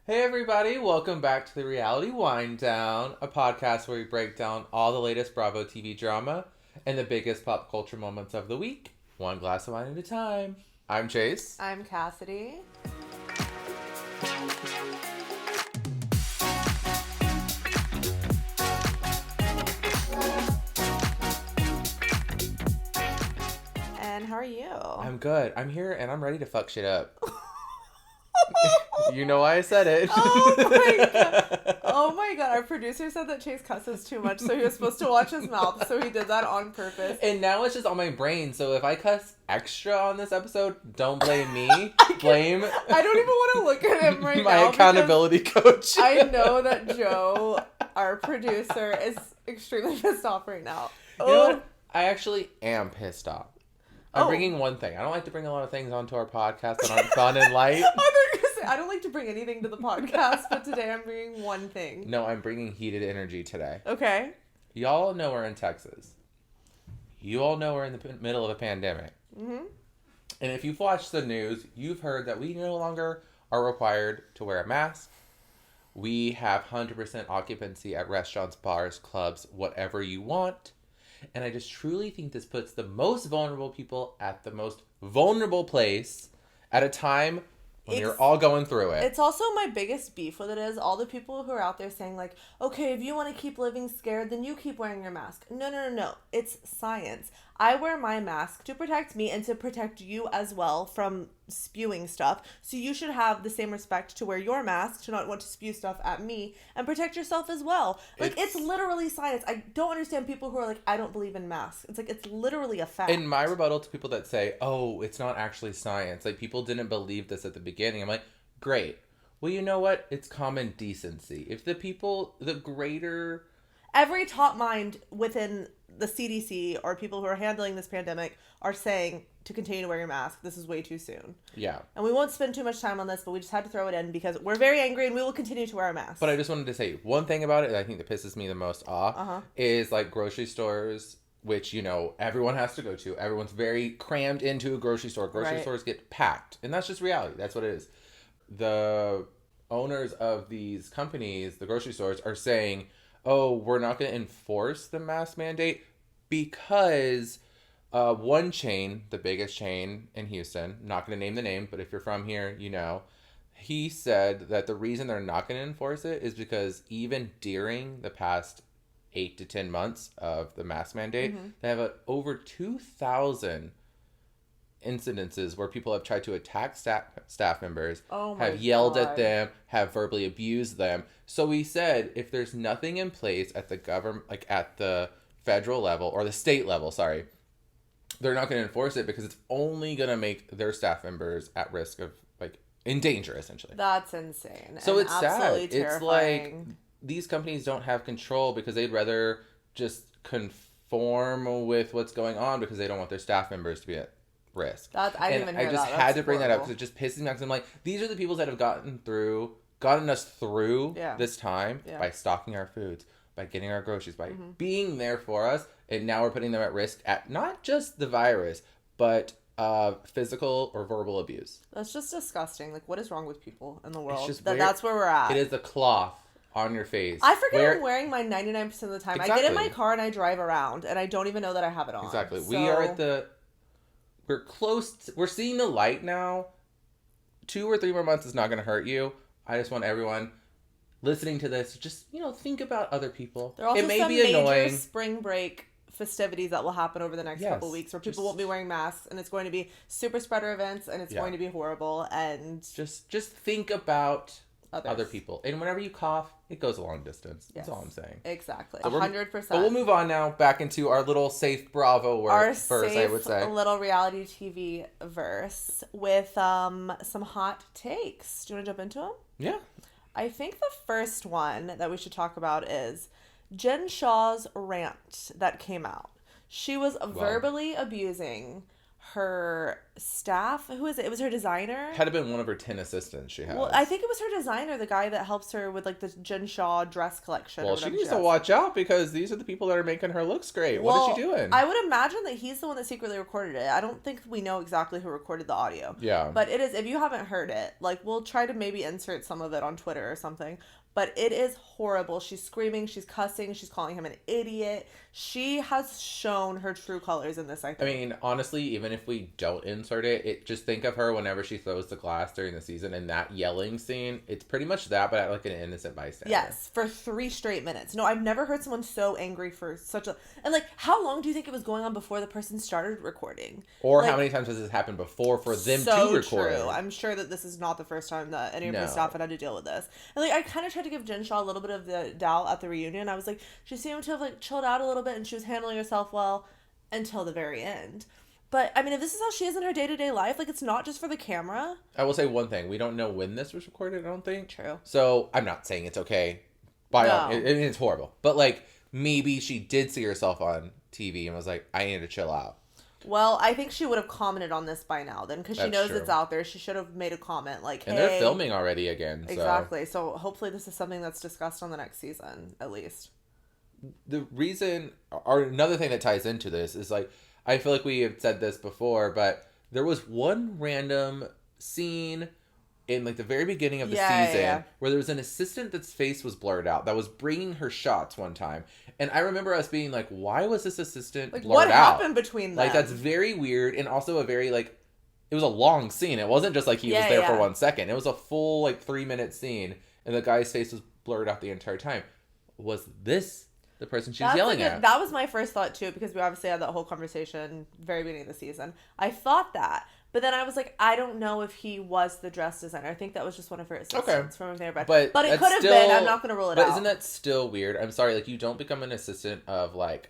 Hey everybody, welcome back to the Reality Wind Down, a podcast where we break down all the latest Bravo TV drama and the biggest pop culture moments of the week, one glass of wine at a time. I'm Chase. I'm Cassidy. And how are you? I'm good. I'm here and I'm ready to fuck shit up. You know why I said it. Oh my god. Oh my god. Our producer said that Chase cusses too much, so he was supposed to watch his mouth, so he did that on purpose. And now it's just on my brain, so if I cuss extra on this episode, don't blame me. Blame... I don't even want to look at him right now. My accountability coach. I know that Joe, our producer, is extremely pissed off right now. You know what? I actually am pissed off. I'm bringing one thing. I don't like to bring a lot of things onto our podcast that aren't fun and light. I don't like to bring anything to the podcast, but today I'm bringing one thing. No, I'm bringing heated energy today. Okay. Y'all know we're in Texas. You all know we're in the middle of a pandemic. Mm-hmm. And if you've watched the news, you've heard that we no longer are required to wear a mask. We have 100% occupancy at restaurants, bars, clubs, whatever you want. And I just truly think this puts the most vulnerable people at the most vulnerable place at a time when you're all going through it. It's also my biggest beef with it is all the people who are out there saying like, okay, if you want to keep living scared, then you keep wearing your mask. No. It's science. I wear my mask to protect me and to protect you as well from spewing stuff. So you should have the same respect to wear your mask, to not want to spew stuff at me, and protect yourself as well. Like, it's literally science. I don't understand people who are like, I don't believe in masks. It's like, it's literally a fact. And my rebuttal to people that say, oh, it's not actually science. Like, people didn't believe this at the beginning. I'm like, great. Well, you know what? It's common decency. If the people, the greater... Every top mind within the CDC or people who are handling this pandemic are saying to continue to wear your mask. This is way too soon. Yeah. And we won't spend too much time on this, but we just had to throw it in because we're very angry and we will continue to wear our masks. But I just wanted to say one thing about it that I think that pisses me the most off is like grocery stores, which, you know, everyone has to go to. Everyone's very crammed into a grocery store. Grocery stores get packed. And that's just reality. That's what it is. The owners of these companies, the grocery stores, are saying, oh, we're not going to enforce the mask mandate because one chain, the biggest chain in Houston, not going to name the name, but if you're from here, you know, he said that the reason they're not going to enforce it is because even during the past 8 to 10 months of the mask mandate, they have over 2,000 incidences where people have tried to attack staff members, have yelled at them, have verbally abused them. So we said if there's nothing in place at the government, like at the federal level or the state level, sorry, they're not going to enforce it because it's only going to make their staff members at risk of like in danger essentially. That's insane. So and it's sad. Terrifying. It's like these companies don't have control because they'd rather just conform with what's going on because they don't want their staff members to be at risk. I didn't even hear I just that. had to bring that up because it just pisses me off. I'm like, these are the people that have gotten us through this time by stocking our foods, by getting our groceries, by being there for us, and now we're putting them at risk at not just the virus, but physical or verbal abuse. That's just disgusting. Like, what is wrong with people in the world? It's just that's where we're at. It is a cloth on your face. I forget I'm wearing mine 99% of the time. Exactly. I get in my car and I drive around, and I don't even know that I have it on. Exactly. So... We are at the... We're close. We're seeing the light now. 2 or 3 more months is not going to hurt you. I just want everyone listening to this, just, you know, think about other people. There are also it may some be major annoying. Spring break festivities that will happen over the next couple weeks where people won't be wearing masks, and it's going to be super spreader events, and it's going to be horrible. And just think about other people. And whenever you cough, it goes a long distance. That's all I'm saying. Exactly. So 100%. But we'll move on now back into our little safe Bravo verse, I would say. Our little reality TV verse with some hot takes. Do you want to jump into them? Yeah. I think the first one that we should talk about is Jen Shah's rant that came out. She was verbally abusing her staff. Who is it? It was her designer. Had it been one of her 10 assistants she has. Well, I think it was her designer, the guy that helps her with like the Jen Shaw dress collection. Well, she needs to watch out because these are the people that are making her looks great. What is she doing? I would imagine that he's the one that secretly recorded it. I don't think we know exactly who recorded the audio. Yeah. But it is, if you haven't heard it, like we'll try to maybe insert some of it on Twitter or something. But it is horrible. She's screaming, she's cussing, she's calling him an idiot. She has shown her true colors in this, I think. I mean, honestly, even if we don't insert it, just think of her whenever she throws the glass during the season and that yelling scene. It's pretty much that, but at like an innocent bystander. Yes, for 3 straight minutes. No, I've never heard someone so angry for such a... And like, how long do you think it was going on before the person started recording? Or like, how many times has this happened before for them to record? True. I'm sure that this is not the first time that any of her staff had to deal with this. And like, I kind of tried to give Jen Shaw a little bit of the doubt at the reunion. I was like, she seemed to have like chilled out a little bit and she was handling herself well until the very end. But I mean, if this is how she is in her day-to-day life, like it's not just for the camera. I will say one thing. We don't know when this was recorded, I don't think. True. So I'm not saying it's okay. It's horrible. But like, maybe she did see herself on TV and was like, I need to chill out. Well, I think she would have commented on this by now then, because she knows it's out there. She should have made a comment like, hey. And they're filming already again. So. Exactly. So hopefully this is something that's discussed on the next season, at least. The reason, or another thing that ties into this is like, I feel like we have said this before, but there was one random scene in like the very beginning of the season where there was an assistant that's face was blurred out that was bringing her shots one time. And I remember us being like, why was this assistant blurred out? What happened between them? Like, that's very weird. And also a very, like, it was a long scene. It wasn't just like he was there for 1 second. It was a full, like, 3-minute scene. And the guy's face was blurred out the entire time. Was this the person she was yelling at? That was my first thought, too, because we obviously had that whole conversation very beginning of the season. I thought that. But then I was like, I don't know if he was the dress designer. I think that was just one of her assistants from everything I read. But it could have been. I'm not going to rule it out. But isn't that still weird? I'm sorry. Like, you don't become an assistant of, like,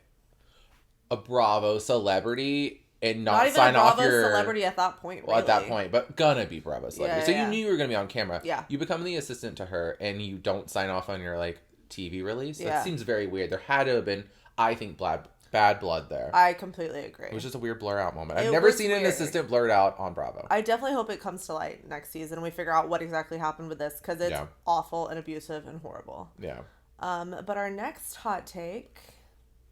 a Bravo celebrity and not sign off your... Not even a Bravo celebrity at that point, really. Well, at that point. But gonna be Bravo celebrity. You knew you were going to be on camera. Yeah. You become the assistant to her and you don't sign off on your, like, TV release. That seems very weird. There had to have been, I think, bad blood there. I completely agree. It was just a weird blur out moment. I've never seen an assistant blurred out on Bravo. I definitely hope it comes to light next season and we figure out what exactly happened with this, because it's awful and abusive and horrible. Yeah. But our next hot take...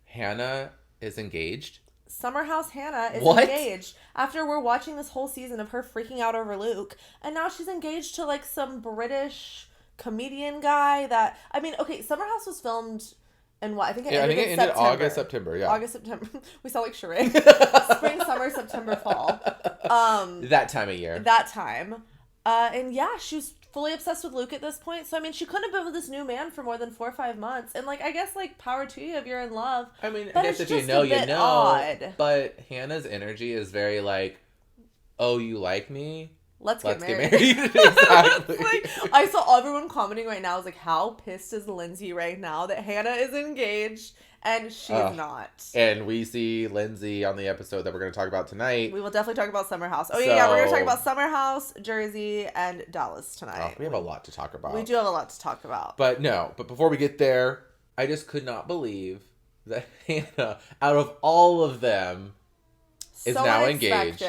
Hannah is engaged. Summer House Hannah is engaged. After we're watching this whole season of her freaking out over Luke, and now she's engaged to like some British comedian guy that... I mean, okay, Summer House was filmed... And what? I think it ended September. August, September, yeah. August, September. We sound like charade. Spring, summer, September, fall. That time of year. That time. And yeah, she was fully obsessed with Luke at this point. So, I mean, she couldn't have been with this new man for more than 4 or 5 months. And, like, I guess, like, power to you if you're in love. I mean, I guess if you know, you know. Odd. But Hannah's energy is very, like, oh, you like me? Let's get married. Exactly. Like, I saw everyone commenting right now. I was like, how pissed is Lindsay right now that Hannah is engaged and she's not? And we see Lindsay on the episode that we're going to talk about tonight. We will definitely talk about Summer House. We're going to talk about Summer House, Jersey, and Dallas tonight. We have a lot to talk about. We do have a lot to talk about. But before we get there, I just could not believe that Hannah, out of all of them... is now engaged.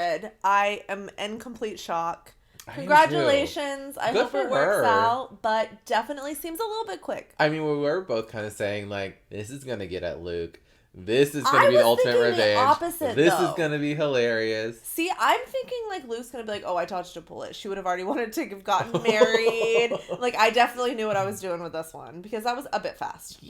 I am in complete shock. Congratulations. I hope it works out, but definitely seems a little bit quick. I mean, we were both kind of saying, like, this is going to get at Luke. This is going to be the ultimate revenge. This is going to be hilarious. See, I'm thinking, like, Luke's going to be like, oh, I dodged a bullet. She would have already wanted to have gotten married. Like, I definitely knew what I was doing with this one, because that was a bit fast.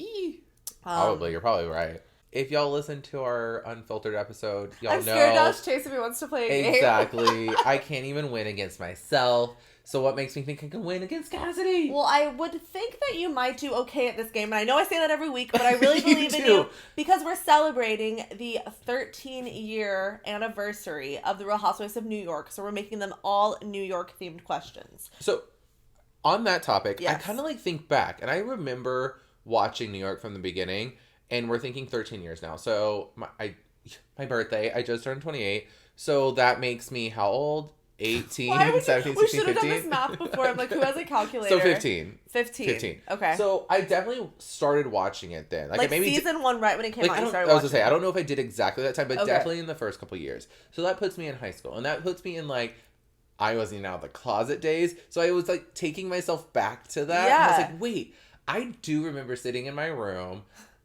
Probably. You're probably right. If y'all listen to our unfiltered episode, y'all know... I'm scared to ask Chase if he wants to play a game. Exactly. I can't even win against myself. So what makes me think I can win against Cassidy? Well, I would think that you might do okay at this game. And I know I say that every week, but I really believe in you. Because we're celebrating the 13-year anniversary of the Real Housewives of New York. So we're making them all New York-themed questions. So, on that topic, I kind of, like, think back. And I remember watching New York from the beginning... And we're thinking 13 years now. So, my birthday, I just turned 28. So, that makes me how old? 18, Why would 17, we 16, should have 15. done this math before. I'm like, who has a calculator? So 15. 15. Okay. So I definitely started watching it then. Like maybe season 1 right when it came out, you started I was watching gonna say, it. I don't know if I did exactly that time, but Okay. definitely in the first couple years. So that puts me in high school. And that puts me in like, I was in out of the closet days. So I was like taking myself back to that. Yeah. And I was like, wait, I do remember sitting in my room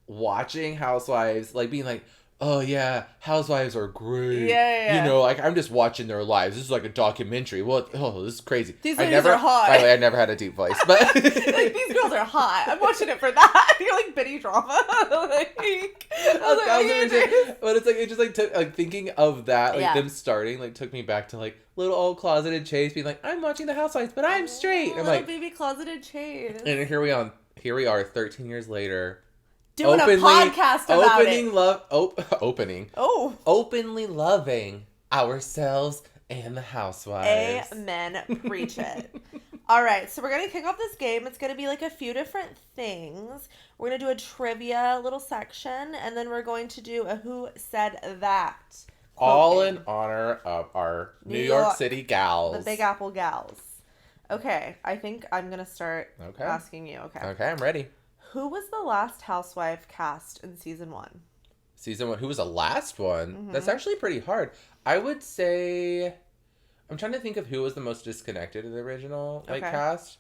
watching Housewives, like being like, oh yeah, Housewives are great. Yeah. You know, like I'm just watching their lives. This is like a documentary. What? Oh, this is crazy. These ladies are hot. By the way, I never had a deep voice, but like, these girls are hot. I'm watching it for that. You're like Biddy drama. But it's like it just like took like thinking of that, like Yeah. them starting, like took me back to like little old closeted Chase being like, I'm watching the Housewives, but I'm straight. I'm little like, baby closeted Chase. and here we are 13 years later. Doing a podcast about Opening. Oh. Openly loving ourselves and the Housewives. Amen. Preach it. All right, so we're going to kick off this game. It's going to be like a few different things. We're going to do a trivia little section, and then we're going to do a Who Said That. All in honor of our New York City gals. The Big Apple gals. Okay, I think I'm going to start Okay. asking you. Okay, I'm ready. Who was the last housewife cast in season 1? Season 1. Who was the last one? Mm-hmm. That's actually pretty hard. I would say... I'm trying to think of who was the most disconnected in the original cast.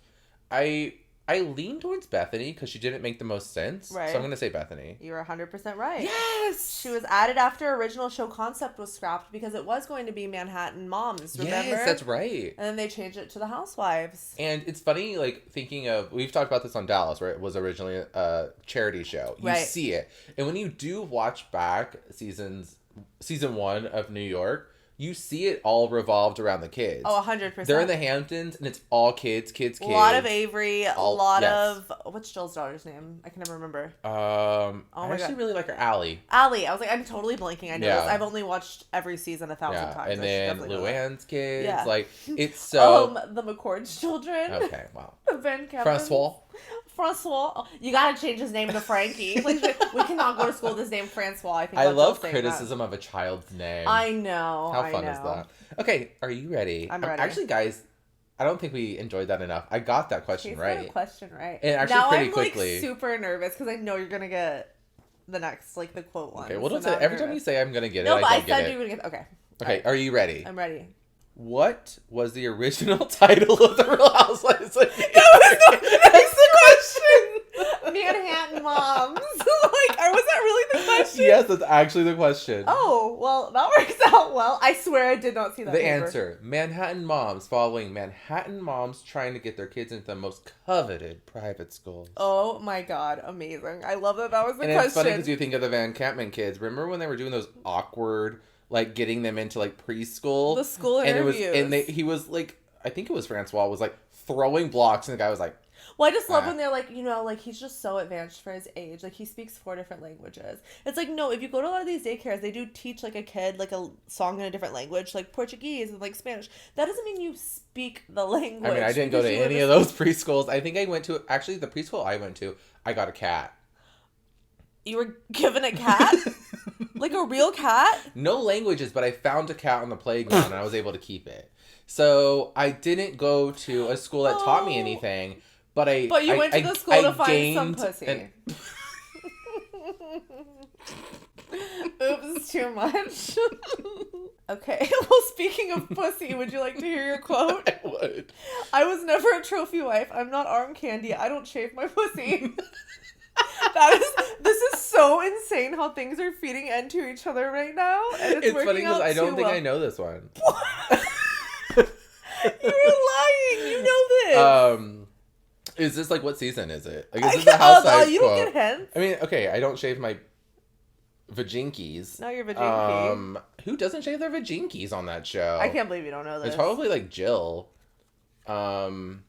I lean towards Bethany because she didn't make the most sense. Right. So I'm going to say Bethany. You're 100% right. Yes! She was added after original show concept was scrapped because it was going to be Manhattan Moms, remember? Yes, that's right. And then they changed it to the Housewives. And it's funny, like, thinking of... We've talked about this on Dallas, where it was originally a charity show. You see it. And when you do watch back season 1 of New York... You see it all revolved around the kids. Oh, 100%. They're in the Hamptons, and it's all kids. A lot of Avery, a lot yes. of... What's Jill's daughter's name? I can never remember. I actually really like her, Allie. Allie. I was like, I'm totally blanking. I know this. I've only watched every season 1,000 times. And then Luann's kids. Yeah. Like, it's so... the McCord's children. Okay, wow. Ben Kevin. Francois. You gotta change his name to Frankie. Like, we cannot go to school with his name Francois. I think I love criticism of a child's name. I know. How fun is that? Okay, are you ready? I'm ready. Actually, guys, I don't think we enjoyed that enough. I got that question right. Got a question right. And actually now pretty I'm quickly. Like super nervous because I know you're gonna get the next, like the quote one. Okay, well, don't say every time you say I'm gonna get it. No, but I said you were gonna get. Okay. Okay, right. Are you ready? I'm ready. What was the original title of the Real Housewives? That's the question. Manhattan Moms. Or was that really the question? Yes, that's actually the question. Oh, well, that works out well. I swear I did not see that. The answer: Manhattan moms following Manhattan moms trying to get their kids into the most coveted private schools. Oh my god, amazing! I love that. That was the question. And it's funny because you think of the Van Campman kids. Remember when they were doing those awkward, like getting them into like preschool, the school interviews, he was like, I think it was Francois was like throwing blocks, and the guy was like. Well, I just love when they're like, you know, like, he's just so advanced for his age. Like, he speaks 4 different languages. It's like, no, if you go to a lot of these daycares, they do teach, like, a kid, like, a song in a different language, like Portuguese and, like, Spanish. That doesn't mean you speak the language. I mean, I didn't go to any of those preschools. I think I went to, actually, the preschool I went to, I got a cat. You were given a cat? Like a real cat? No languages, but I found a cat on the playground, and I was able to keep it. So, I didn't go to a school that taught me anything. But you went to the school to find some pussy. Oops, too much. Okay, well, speaking of pussy, would you like to hear your quote? I would. I was never a trophy wife. I'm not arm candy. I don't shave my pussy. This is so insane how things are feeding into each other right now. And it's funny because I don't think I know this one. You're lying. You know this. Is this like what season is it? Like, is this a Housewives you quote? Don't get hints. I mean, okay, I don't shave my vajinkies. No, your vajinky. Who doesn't shave their vajinkies on that show? I can't believe you don't know this. It's probably like Jill. Who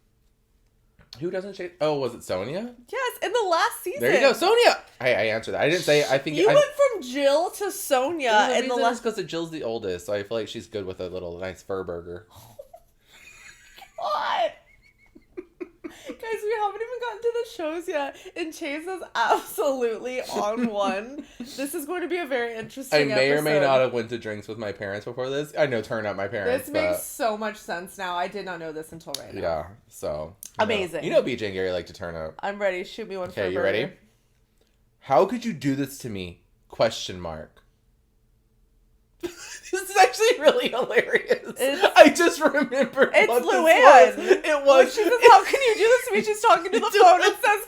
doesn't shave? Oh, was it Sonia? Yes, in the last season. There you go, Sonia. I answered that. I didn't say. I think you went from Jill to Sonia in the last. Because Jill's the oldest, so I feel like she's good with a little nice fur burger. God. Guys, we haven't even gotten to the shows yet, and Chase is absolutely on one. This is going to be a very interesting episode. I may or may not have went to drinks with my parents before this. I know turn up my parents. This makes so much sense now. I did not know this until right now. Yeah, so. Amazing. You know BJ and Gary like to turn up. I'm ready. Shoot me one for a Okay, you ready? How could you do this to me? ? This is actually really hilarious. I just remembered. It's Luann. It was. She says, "How can you do this to me?" She's talking to the phone and says ?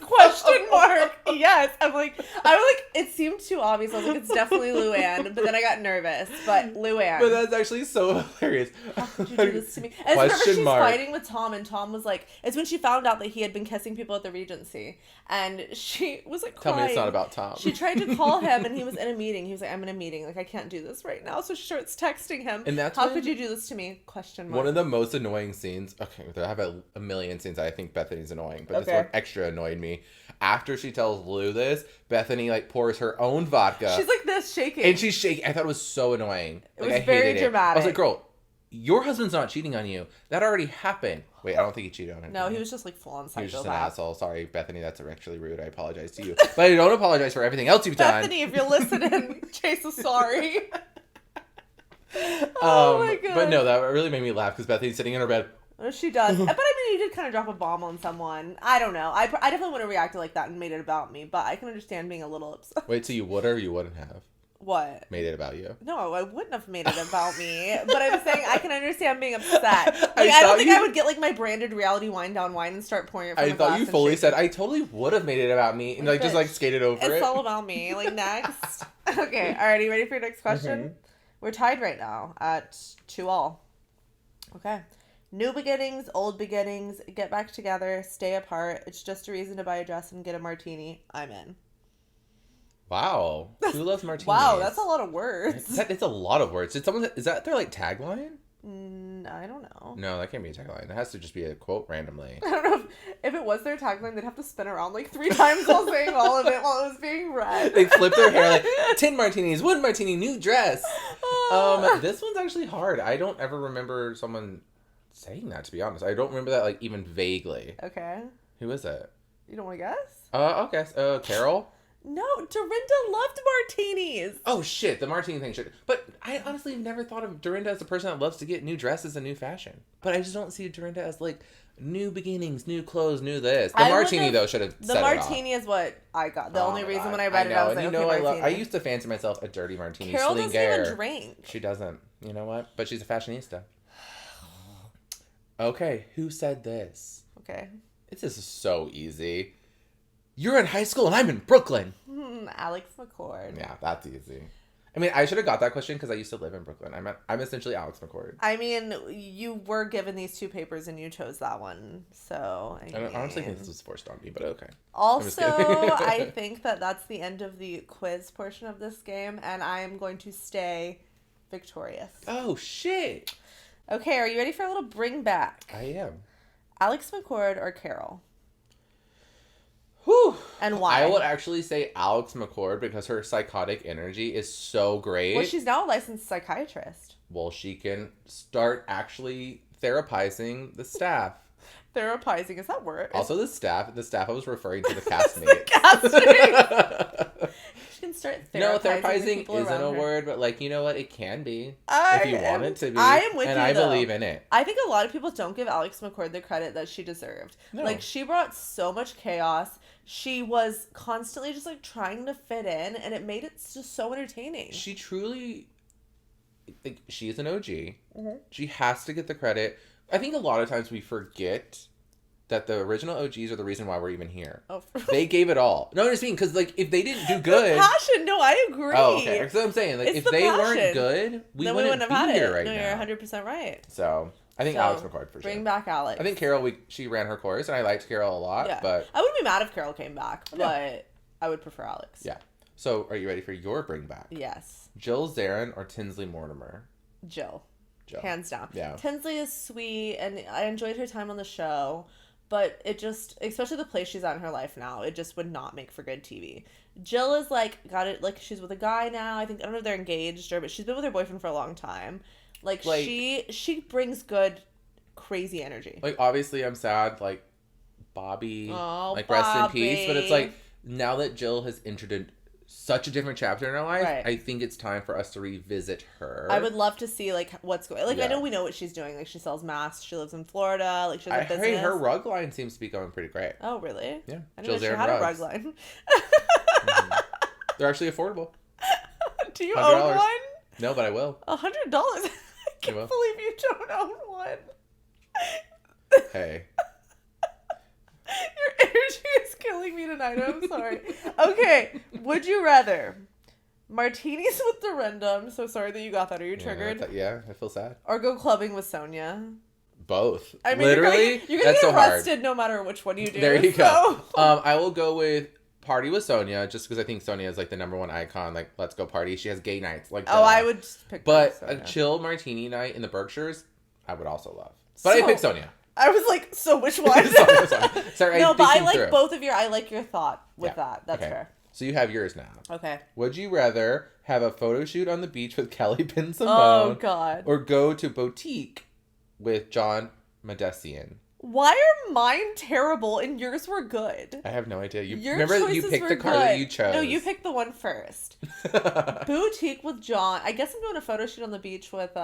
Yes. I'm like, it seemed too obvious. I was like, it's definitely Luann. But then I got nervous. But Luann. But that's actually so hilarious. How could you do this to me? And remember she's fighting with Tom, and Tom was like, it's when she found out that he had been kissing people at the Regency, and she was like crying. Tell me it's not about Tom. She tried to call him, and he was in a meeting. He was like, I'm in a meeting. Like, I can't do this right now. So she starts texting him. And that's how could you do this to me? ? One of the most annoying scenes. Okay, I have a million scenes I think Bethany's annoying, but this one extra annoyed me. After she tells Lou this, Bethany like pours her own vodka. She's like this, shaking. And she's shaking. I thought it was so annoying. It was very dramatic. I was like, girl, your husband's not cheating on you. That already happened. Wait, I don't think he cheated on her. No, he was just like full on psychopath. He was just an asshole. Sorry, Bethany, that's actually rude. I apologize to you. But I don't apologize for everything else you've done. Bethany, if you're listening, Chase is sorry. Oh my god. But no, that really made me laugh because Bethany's sitting in her bed. She does. But I mean, you did kind of drop a bomb on someone. I don't know. I definitely wouldn't have reacted like that and made it about me, but I can understand being a little upset. Wait, so you would or you wouldn't have? What? Made it about you? No, I wouldn't have made it about me. But I'm saying I can understand being upset. Like, I don't think I would get like my branded reality wine down wine and start pouring it from a glass. I thought you fully said, I totally would have made it about me. And like just like skated over it. It's all about me. Like, next. Okay, alright, you ready for your next question? Mm-hmm. We're tied right now at 2-2. Okay. New beginnings, old beginnings, get back together, stay apart. It's just a reason to buy a dress and get a martini. I'm in. Wow. Who loves martinis? Wow, that's a lot of words. It's a lot of words. Is that their like tagline? I don't know. No, that can't be a tagline. It has to just be a quote randomly. I don't know if it was their tagline, they'd have to spin around like 3 times while saying all of it while it was being read. They flip their hair like 10 martinis, 1 martini, new dress. This one's actually hard. I don't ever remember someone saying that, to be honest. I don't remember that like even vaguely. Okay. Who is it? You don't want to guess? Okay. Carol? No, Dorinda loved martinis. Oh, shit. The martini thing. But I honestly never thought of Dorinda as a person that loves to get new dresses and new fashion. But I just don't see Dorinda as, like, new beginnings, new clothes, new this. The martini, though, should have set it off. The martini is what I got. The only reason when I read it, I was like, okay, martini. I used to fancy myself a dirty martini. Carol doesn't even drink. She doesn't. You know what? But she's a fashionista. Okay, who said this? Okay. This is so easy. You're in high school and I'm in Brooklyn. Alex McCord. Yeah, that's easy. I mean, I should have got that question because I used to live in Brooklyn. I'm essentially Alex McCord. I mean, you were given these 2 papers and you chose that one. So, I honestly think this was forced on me, but okay. Also, I think that's the end of the quiz portion of this game, and I am going to stay victorious. Oh, shit. Okay, are you ready for a little bring back? I am. Alex McCord or Carol? Whew. And why? I would actually say Alex McCord because her psychotic energy is so great. Well, she's now a licensed psychiatrist. Well, she can start actually therapizing the staff. Therapizing, is that word? Also the staff I was referring to the castmates. The castmates. She can start therapizing. No, therapizing isn't a word, but like, you know what? It can be. If you want it to be. I am with you, and I believe in it. I think a lot of people don't give Alex McCord the credit that she deserved. No. Like, she brought so much chaos. She was constantly just like trying to fit in, and it made it just so entertaining. She truly, like, she is an OG. Mm-hmm. She has to get the credit. I think a lot of times we forget that the original OGs are the reason why we're even here. Oh, they gave it all. No, I just mean because like if they didn't do good, the passion. No, I agree. Oh, okay. That's what I'm saying. Like if they weren't good, we wouldn't have be here right now. No, you're 100% right. So I think Alex McCord for sure. Bring back Alex. I think Carol. She ran her course, and I liked Carol a lot. Yeah. But I wouldn't be mad if Carol came back, but I would prefer Alex. Yeah. So are you ready for your bring back? Yes. Jill Zarin or Tinsley Mortimer? Jill. Hands down. Yeah. Tinsley is sweet, and I enjoyed her time on the show, but it just, especially the place she's at in her life now, it just would not make for good TV. Jill is got it, she's with a guy now. I don't know if they're engaged but she's been with her boyfriend for a long time. Like she brings good, crazy energy. Like, obviously, I'm sad, Bobby. Oh, like, Bobby. rest in peace. But it's like, now that Jill has entered such a different chapter in her life, right. I think it's time for us to revisit her. I would love to see, like, what's going... Like, I know we know what she's doing. Like, she sells masks. She lives in Florida. Like, she has a business. Hey, her rug line seems to be going pretty great. Oh, really? Yeah. I didn't know she had a rug line. They're actually affordable. Do you own one? No, but I will. $100? I can't believe you don't own one. Hey. Your energy is killing me tonight. I'm sorry. Okay. Would you rather martinis with Dorinda? I'm so sorry that you got that. Are you triggered? I feel sad. Or go clubbing with Sonia? Both. I mean, literally, you're gonna get arrested no matter which one you do. There you go. I will go with party with Sonia, just because I think Sonia is like the number one icon. Like, let's go party. She has gay nights. Like, I would just pick. But a chill martini night in the Berkshires, I would also love. But I pick Sonia. I was like, so which one? Sorry, no, but I like both of your. I like your thought with that. That's fair. So you have yours now. Okay. Would you rather have a photo shoot on the beach with Kelly Pinsimone? Oh God. Or go to boutique with John Medesian? Why are mine terrible and yours were good? I have no idea. Your remember you picked the card that you chose. No, you picked the one first. Boutique with John. I guess I'm doing a photo shoot on the beach with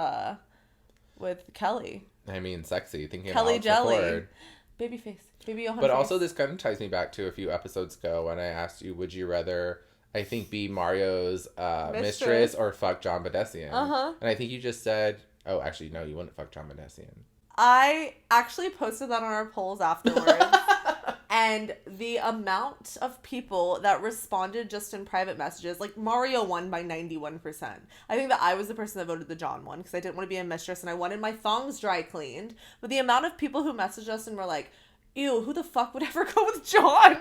Kelly. I mean, sexy. Thinking Kelly about Jelly. Babyface. Baby Johan. But also, this kind of ties me back to a few episodes ago when I asked you, would you rather, I think, be Mario's mistress or fuck John Medesian? Uh-huh. And I think you just said, oh, actually, no, you wouldn't fuck John Medesian. I actually posted that on our polls afterwards. And the amount of people that responded just in private messages, like Mario won by 91%. I think that I was the person that voted the John one because I didn't want to be a mistress and I wanted my thongs dry cleaned. But the amount of people who messaged us and were like, ew, who the fuck would ever go with John?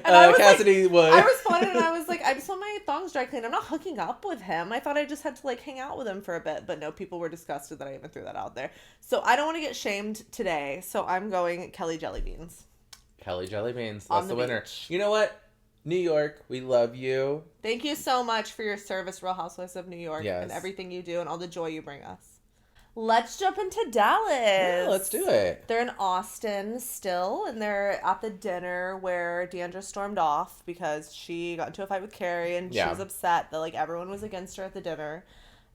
And I was Cassidy would. I responded and I was like, I just want my thongs dry cleaned. I'm not hooking up with him. I thought I just had to like hang out with him for a bit. But no, people were disgusted that I even threw that out there. So I don't want to get shamed today. So I'm going Kelly Jellybeans. Kelly Jellybeans. That's the winner. Beach. You know what? New York, we love you. Thank you so much for your service, Real Housewives of New York, and everything you do and all the joy you bring us. Let's jump into Dallas. Yeah, let's do it. They're in Austin still, and they're at the dinner where D'andra stormed off because she got into a fight with Kary, and she was upset that like everyone was against her at the dinner.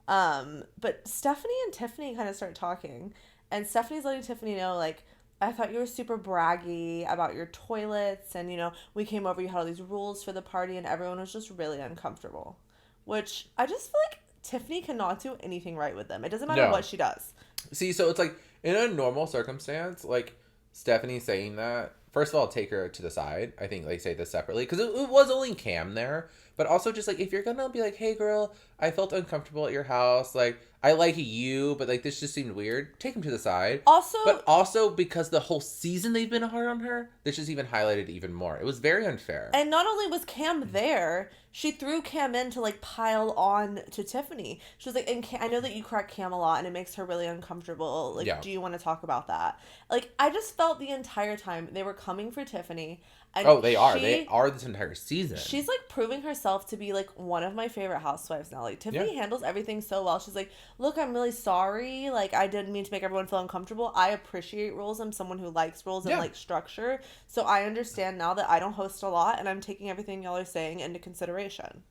But Stephanie and Tiffany kind of start talking, and Stephanie's letting Tiffany know like, I thought you were super braggy about your toilets, and, you know, we came over, you had all these rules for the party, and everyone was just really uncomfortable. Which, I just feel like Tiffany cannot do anything right with them. It doesn't matter what she does. See, so it's like, in a normal circumstance, like, Stephanie saying that, first of all, take her to the side. I think, like, say this separately, because it was only Cam there. But also just, like, if you're gonna be like, hey, girl, I felt uncomfortable at your house, like, I like you, but, like, this just seemed weird, take him to the side. But also, because the whole season they've been hard on her, this just even highlighted even more. It was very unfair. And not only was Cam there, she threw Cam in to, like, pile on to Tiffany. She was like, and I know that you correct Cam a lot, and it makes her really uncomfortable. Like, do you want to talk about that? Like, I just felt the entire time they were coming for Tiffany. And they are. They are this entire season. She's, like, proving herself to be, like, one of my favorite housewives now. Like, Tiffany handles everything so well. She's like, look, I'm really sorry. Like, I didn't mean to make everyone feel uncomfortable. I appreciate rules. I'm someone who likes rules and, like, structure. So I understand now that I don't host a lot, and I'm taking everything y'all are saying into consideration.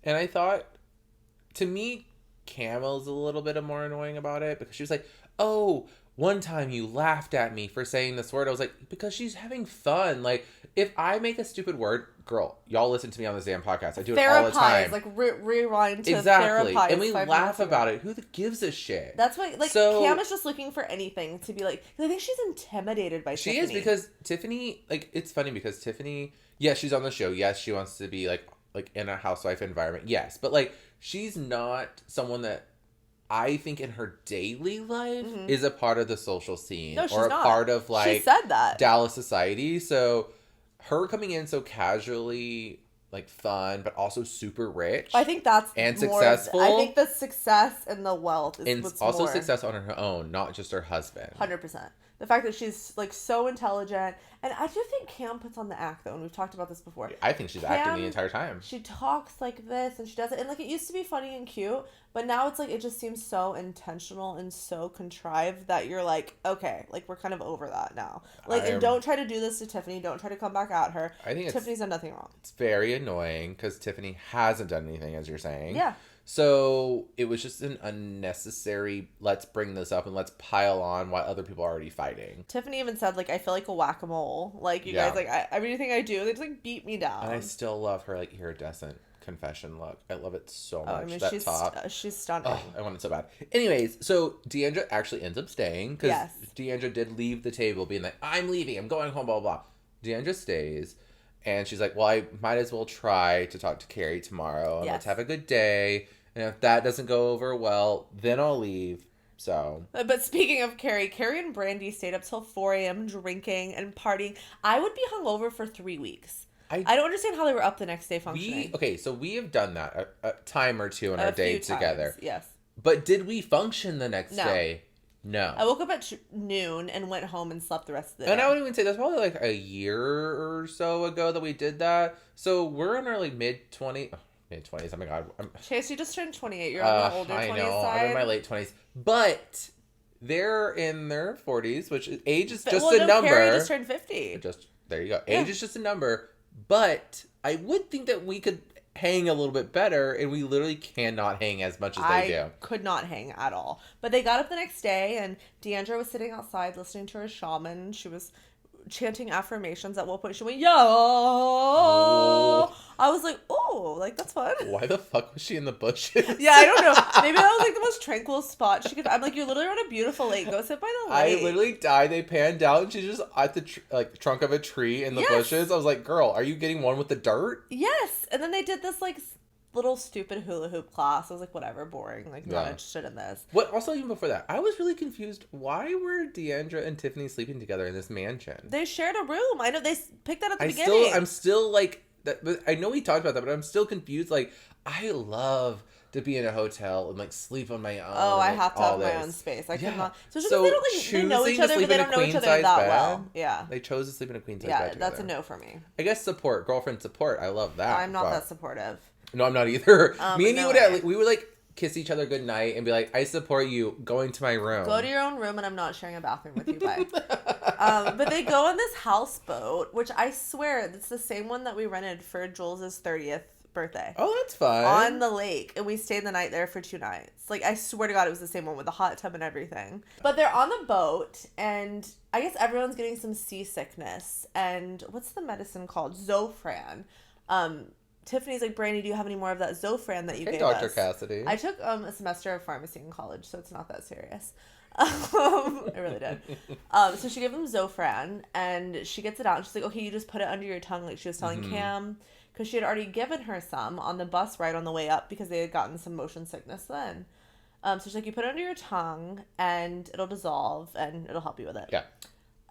And I thought, to me, Camel's a little bit more annoying about it, because she was like, oh, one time you laughed at me for saying this word. I was like, because she's having fun. Like, if I make a stupid word, girl, y'all listen to me on this damn podcast. I do it all the time. Like, rewind to exactly. therapize. And we laugh about it. Who gives a shit? That's why, like, Cam is just looking for anything to be like, I think she's intimidated by Tiffany. She is, because Tiffany, like, it's funny because Tiffany, yes, she's on the show. Yes, she wants to be, like in a housewife environment. Yes. But, like, she's not someone that I think in her daily life is a part of the social scene. No, she's or a not. part of, like, she said that. Dallas society. So her coming in so casually, like, fun, but also super rich. I think that's and successful. I think the success and the wealth is and what's also more. Success on her own, not just her husband. 100%. The fact that she's like so intelligent. And I do think Cam puts on the act though, and we've talked about this before. I think she's acting the entire time. She talks like this and she does it. And like it used to be funny and cute, but now it's like it just seems so intentional and so contrived that you're like, okay, like we're kind of over that now. Like, and don't try to do this to Tiffany. Don't try to come back at her. I think Tiffany's done nothing wrong. It's very annoying because Tiffany hasn't done anything, as you're saying. Yeah. So it was just an unnecessary, let's bring this up and let's pile on while other people are already fighting. Tiffany even said, like, I feel like a whack-a-mole. Like, you guys, like, everything I do, they just, like, beat me down. And I still love her, like, iridescent confession look. I love it so much. I mean, that top. She's stunning. Oh, I want it so bad. Anyways, so D'andra actually ends up staying because D'andra did leave the table being like, I'm leaving, I'm going home, blah, blah, blah. D'andra stays. And she's like, well, I might as well try to talk to Kary tomorrow. And let's have a good day. And if that doesn't go over well, then I'll leave. So. But speaking of Kary and Brandi stayed up till 4 a.m. drinking and partying. I would be hungover for 3 weeks. I don't understand how they were up the next day functioning. So we have done that a time or two in our dates together. Yes. But did we function the next day? No. I woke up at noon and went home and slept the rest of the day. And I would even say that's probably like a year or so ago that we did that. So we're in our like mid-20s. Oh my god. Chase, you just turned 28. You're on the older 20s side. I'm in my late 20s. But they're in their 40s, which age is just a number. Kary just turned 50. There you go. Age is just a number. But I would think that we could hang a little bit better, and we literally cannot hang as much as they do. I could not hang at all. But they got up the next day, and D'andra was sitting outside listening to her shaman. She was chanting affirmations. At one point she went, yo. I was like, oh, like that's fun. Why the fuck was she in the bushes? Yeah, I don't know. Maybe that was like the most tranquil spot she could. I'm like, you're literally on a beautiful lake. Go sit by the lake. I literally died. They panned out and she's just at the trunk of a tree in the bushes. I was like, girl, are you getting one with the dirt? Yes. And then they did this like little stupid hula hoop class. I was like, whatever, boring. Like, not interested in this. What? Also, even before that, I was really confused. Why were D'andra and Tiffany sleeping together in this mansion? They shared a room. I know they picked that at the beginning. I'm still like that. But I know we talked about that, but I'm still confused. Like, I love to be in a hotel and like sleep on my own. Oh, I have to have my own space. I cannot. So they don't like, they know each other, but they don't know each other that well. Yeah. They chose to sleep in a queen size bed. Yeah, that's a no for me. I guess girlfriend support. I love that. I'm not that supportive. No, I'm not either. Me and you would like kiss each other goodnight and be like, I support you going to my room. Go to your own room and I'm not sharing a bathroom with you, bye. But they go on this houseboat, which I swear it's the same one that we rented for Jules' 30th birthday. Oh, that's fun. On the lake. And we stayed the night there for 2 nights. Like, I swear to God it was the same one with the hot tub and everything. But they're on the boat and I guess everyone's getting some seasickness. And what's the medicine called? Zofran. Tiffany's like, Brandi, do you have any more of that Zofran that you gave us? Dr. Cassidy. I took a semester of pharmacy in college, so it's not that serious. I really did. So she gave him Zofran, and she gets it out, and she's like, okay, you just put it under your tongue, like she was telling Cam, because she had already given her some on the bus ride on the way up, because they had gotten some motion sickness then. So she's like, you put it under your tongue, and it'll dissolve, and it'll help you with it. Yeah.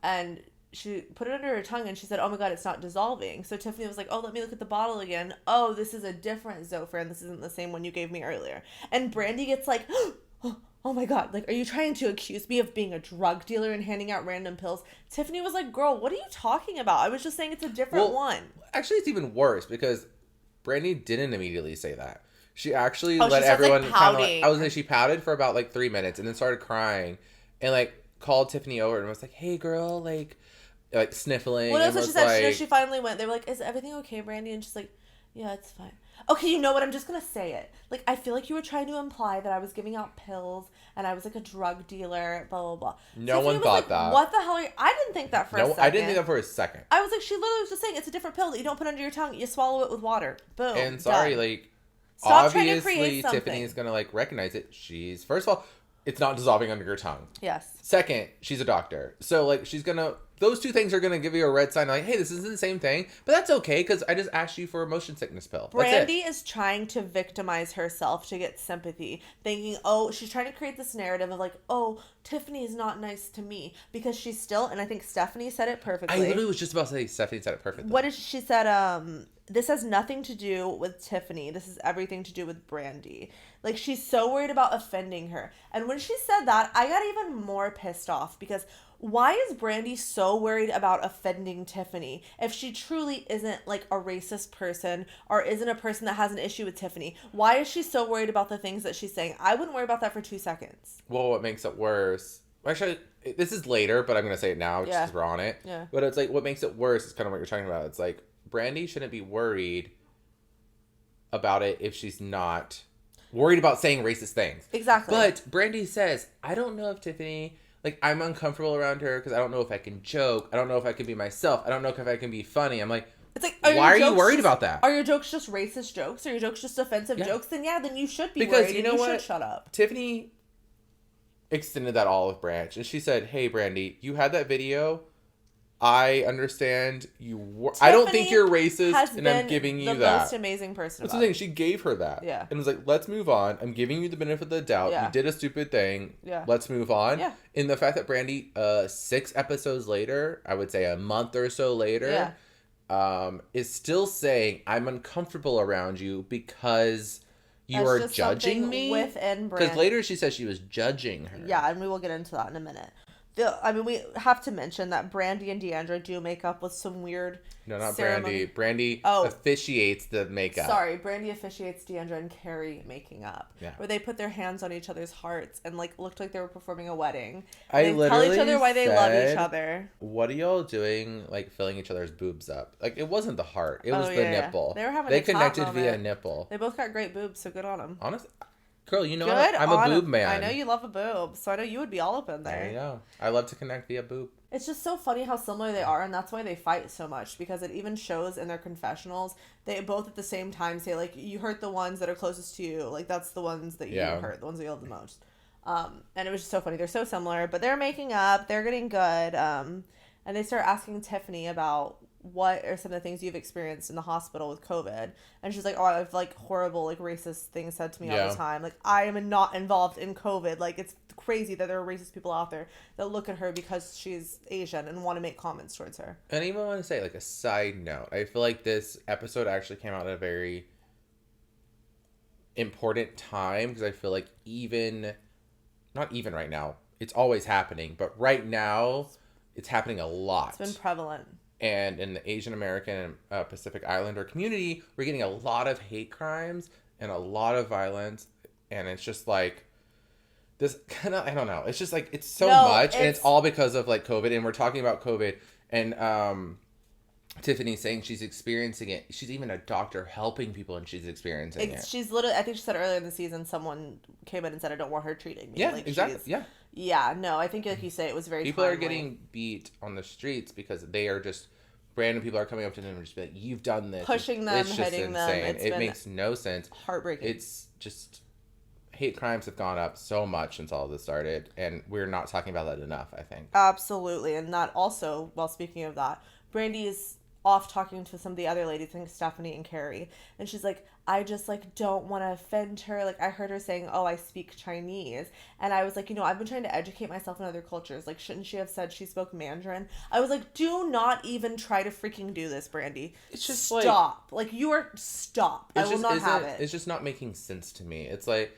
And she put it under her tongue and she said, oh my God, it's not dissolving. So Tiffany was like, oh, let me look at the bottle again. Oh, this is a different Zofran. This isn't the same one you gave me earlier. And Brandi gets like, oh my God, like, are you trying to accuse me of being a drug dealer and handing out random pills? Tiffany was like, girl, what are you talking about? I was just saying it's a different one. Actually, it's even worse because Brandi didn't immediately say that. She actually let everyone kind of like, I was like, she pouted for about like 3 minutes and then started crying and like called Tiffany over and was like, hey girl, like sniffling. Well, that's what she said. Like, she finally went. They were like, is everything okay, Brandi? And she's like, yeah, it's fine. Okay, you know what? I'm just going to say it. Like, I feel like you were trying to imply that I was giving out pills and I was like a drug dealer, blah, blah, blah. No one thought that. What the hell are you? I didn't think that for a second. I didn't think that for a second. I was like, she literally was just saying it's a different pill that you don't put under your tongue. You swallow it with water. Boom. And sorry, done. Like, stop obviously Tiffany's going to like recognize it. She's, first of all, it's not dissolving under your tongue. Yes. Second, she's a doctor. So, like, she's going to... Those two things are going to give you a red sign like, hey, this isn't the same thing. But that's okay because I just asked you for a motion sickness pill. Brandi is trying to victimize herself to get sympathy. Thinking, oh, she's trying to create this narrative of like, oh, Tiffany is not nice to me. Because she's still, and I think Stephanie said it perfectly. I literally was just about to say Stephanie said it perfectly. What did she said? This has nothing to do with Tiffany. This is everything to do with Brandi. Like, she's so worried about offending her. And when she said that, I got even more pissed off because why is Brandi so worried about offending Tiffany if she truly isn't like a racist person or isn't a person that has an issue with Tiffany? Why is she so worried about the things that she's saying? I wouldn't worry about that for 2 seconds. Well, what makes it worse... Actually, this is later, but I'm going to say it now just because we're on it. Yeah. But it's like, what makes it worse is kind of what you're talking about. It's like, Brandi shouldn't be worried about it if she's not worried about saying racist things. Exactly. But Brandi says, I don't know if Tiffany... Like, I'm uncomfortable around her because I don't know if I can joke. I don't know if I can be myself. I don't know if I can be funny. I'm like, it's like, why are you worried about that? Are your jokes just racist jokes? Are your jokes just offensive jokes? Then you should be because worried. You know what? Should shut up. Tiffany extended that olive branch, and she said, "Hey, Brandi, you had that video. I understand you. I don't think you're racist, and I'm giving you that." The most amazing person. That's the thing. She gave her that. Yeah. And was like, "Let's move on. I'm giving you the benefit of the doubt. Yeah. You did a stupid thing. Yeah. Let's move on." Yeah. And the fact that Brandi, 6 episodes later, I would say a month or so later, is still saying, "I'm uncomfortable around you because you are judging me." Within Brandi. Because later she says she was judging her. Yeah, and we will get into that in a minute. We have to mention that Brandi and D'andra do make up with some weird ceremony. Brandi officiates the makeup. Sorry, Brandi officiates D'andra and Kary making up. Yeah. Where they put their hands on each other's hearts and like looked like they were performing a wedding. They tell each other why they love each other. What are y'all doing, like filling each other's boobs up? Like, it wasn't the heart, it was the nipple. They were having They connected via nipple. They both got great boobs, so good on them. Honestly. Girl, you know I'm a boob man. I know you love a boob, so I know you would be all up in there. There you go. I love to connect via boob. It's just so funny how similar they are, and that's why they fight so much, because it even shows in their confessionals. They both at the same time say, like, you hurt the ones that are closest to you. Like, that's the ones that you hurt, the ones that you love the most. And it was just so funny. They're so similar, but they're making up. They're getting good. And they start asking Tiffany about what are some of the things you've experienced in the hospital with COVID. And she's like, oh, I have like horrible, like racist things said to me all the time. Like, I am not involved in COVID. Like, it's crazy that there are racist people out there that look at her because she's Asian and want to make comments towards her. And I even want to say, like, a side note, I feel like this episode actually came out at a very important time, because I feel like not even right now, it's always happening, but right now it's happening a lot. It's been prevalent. And in the Asian American and Pacific Islander community, we're getting a lot of hate crimes and a lot of violence. And it's just like, this kind of, I don't know. It's just like, it's so much. And it's all because of like COVID. And we're talking about COVID. And Tiffany's saying she's experiencing it. She's even a doctor helping people, and she's experiencing it. She's literally, I think she said earlier in the season, someone came in and said, I don't want her treating me. Yeah, like, exactly. Yeah. Yeah, no, I think like you say, it was very People are getting beat on the streets because they are just, random people are coming up to them and just be like, you've done this. Pushing them, it's just hitting insane. them. It makes no sense. Heartbreaking. It's just, hate crimes have gone up so much since all this started, and we're not talking about that enough, I think. Absolutely. And that also, well, speaking of that, Brandi is off talking to some of the other ladies, I think Stephanie and Kary, and she's like, I just like don't want to offend her. Like, I heard her saying, oh, I speak Chinese, and I was like, I've been trying to educate myself in other cultures. Like, shouldn't she have said she spoke Mandarin? I was like, do not even try to freaking do this, Brandi. It's just stop. Like you are stop. I will not have it. It's just not making sense to me. It's like,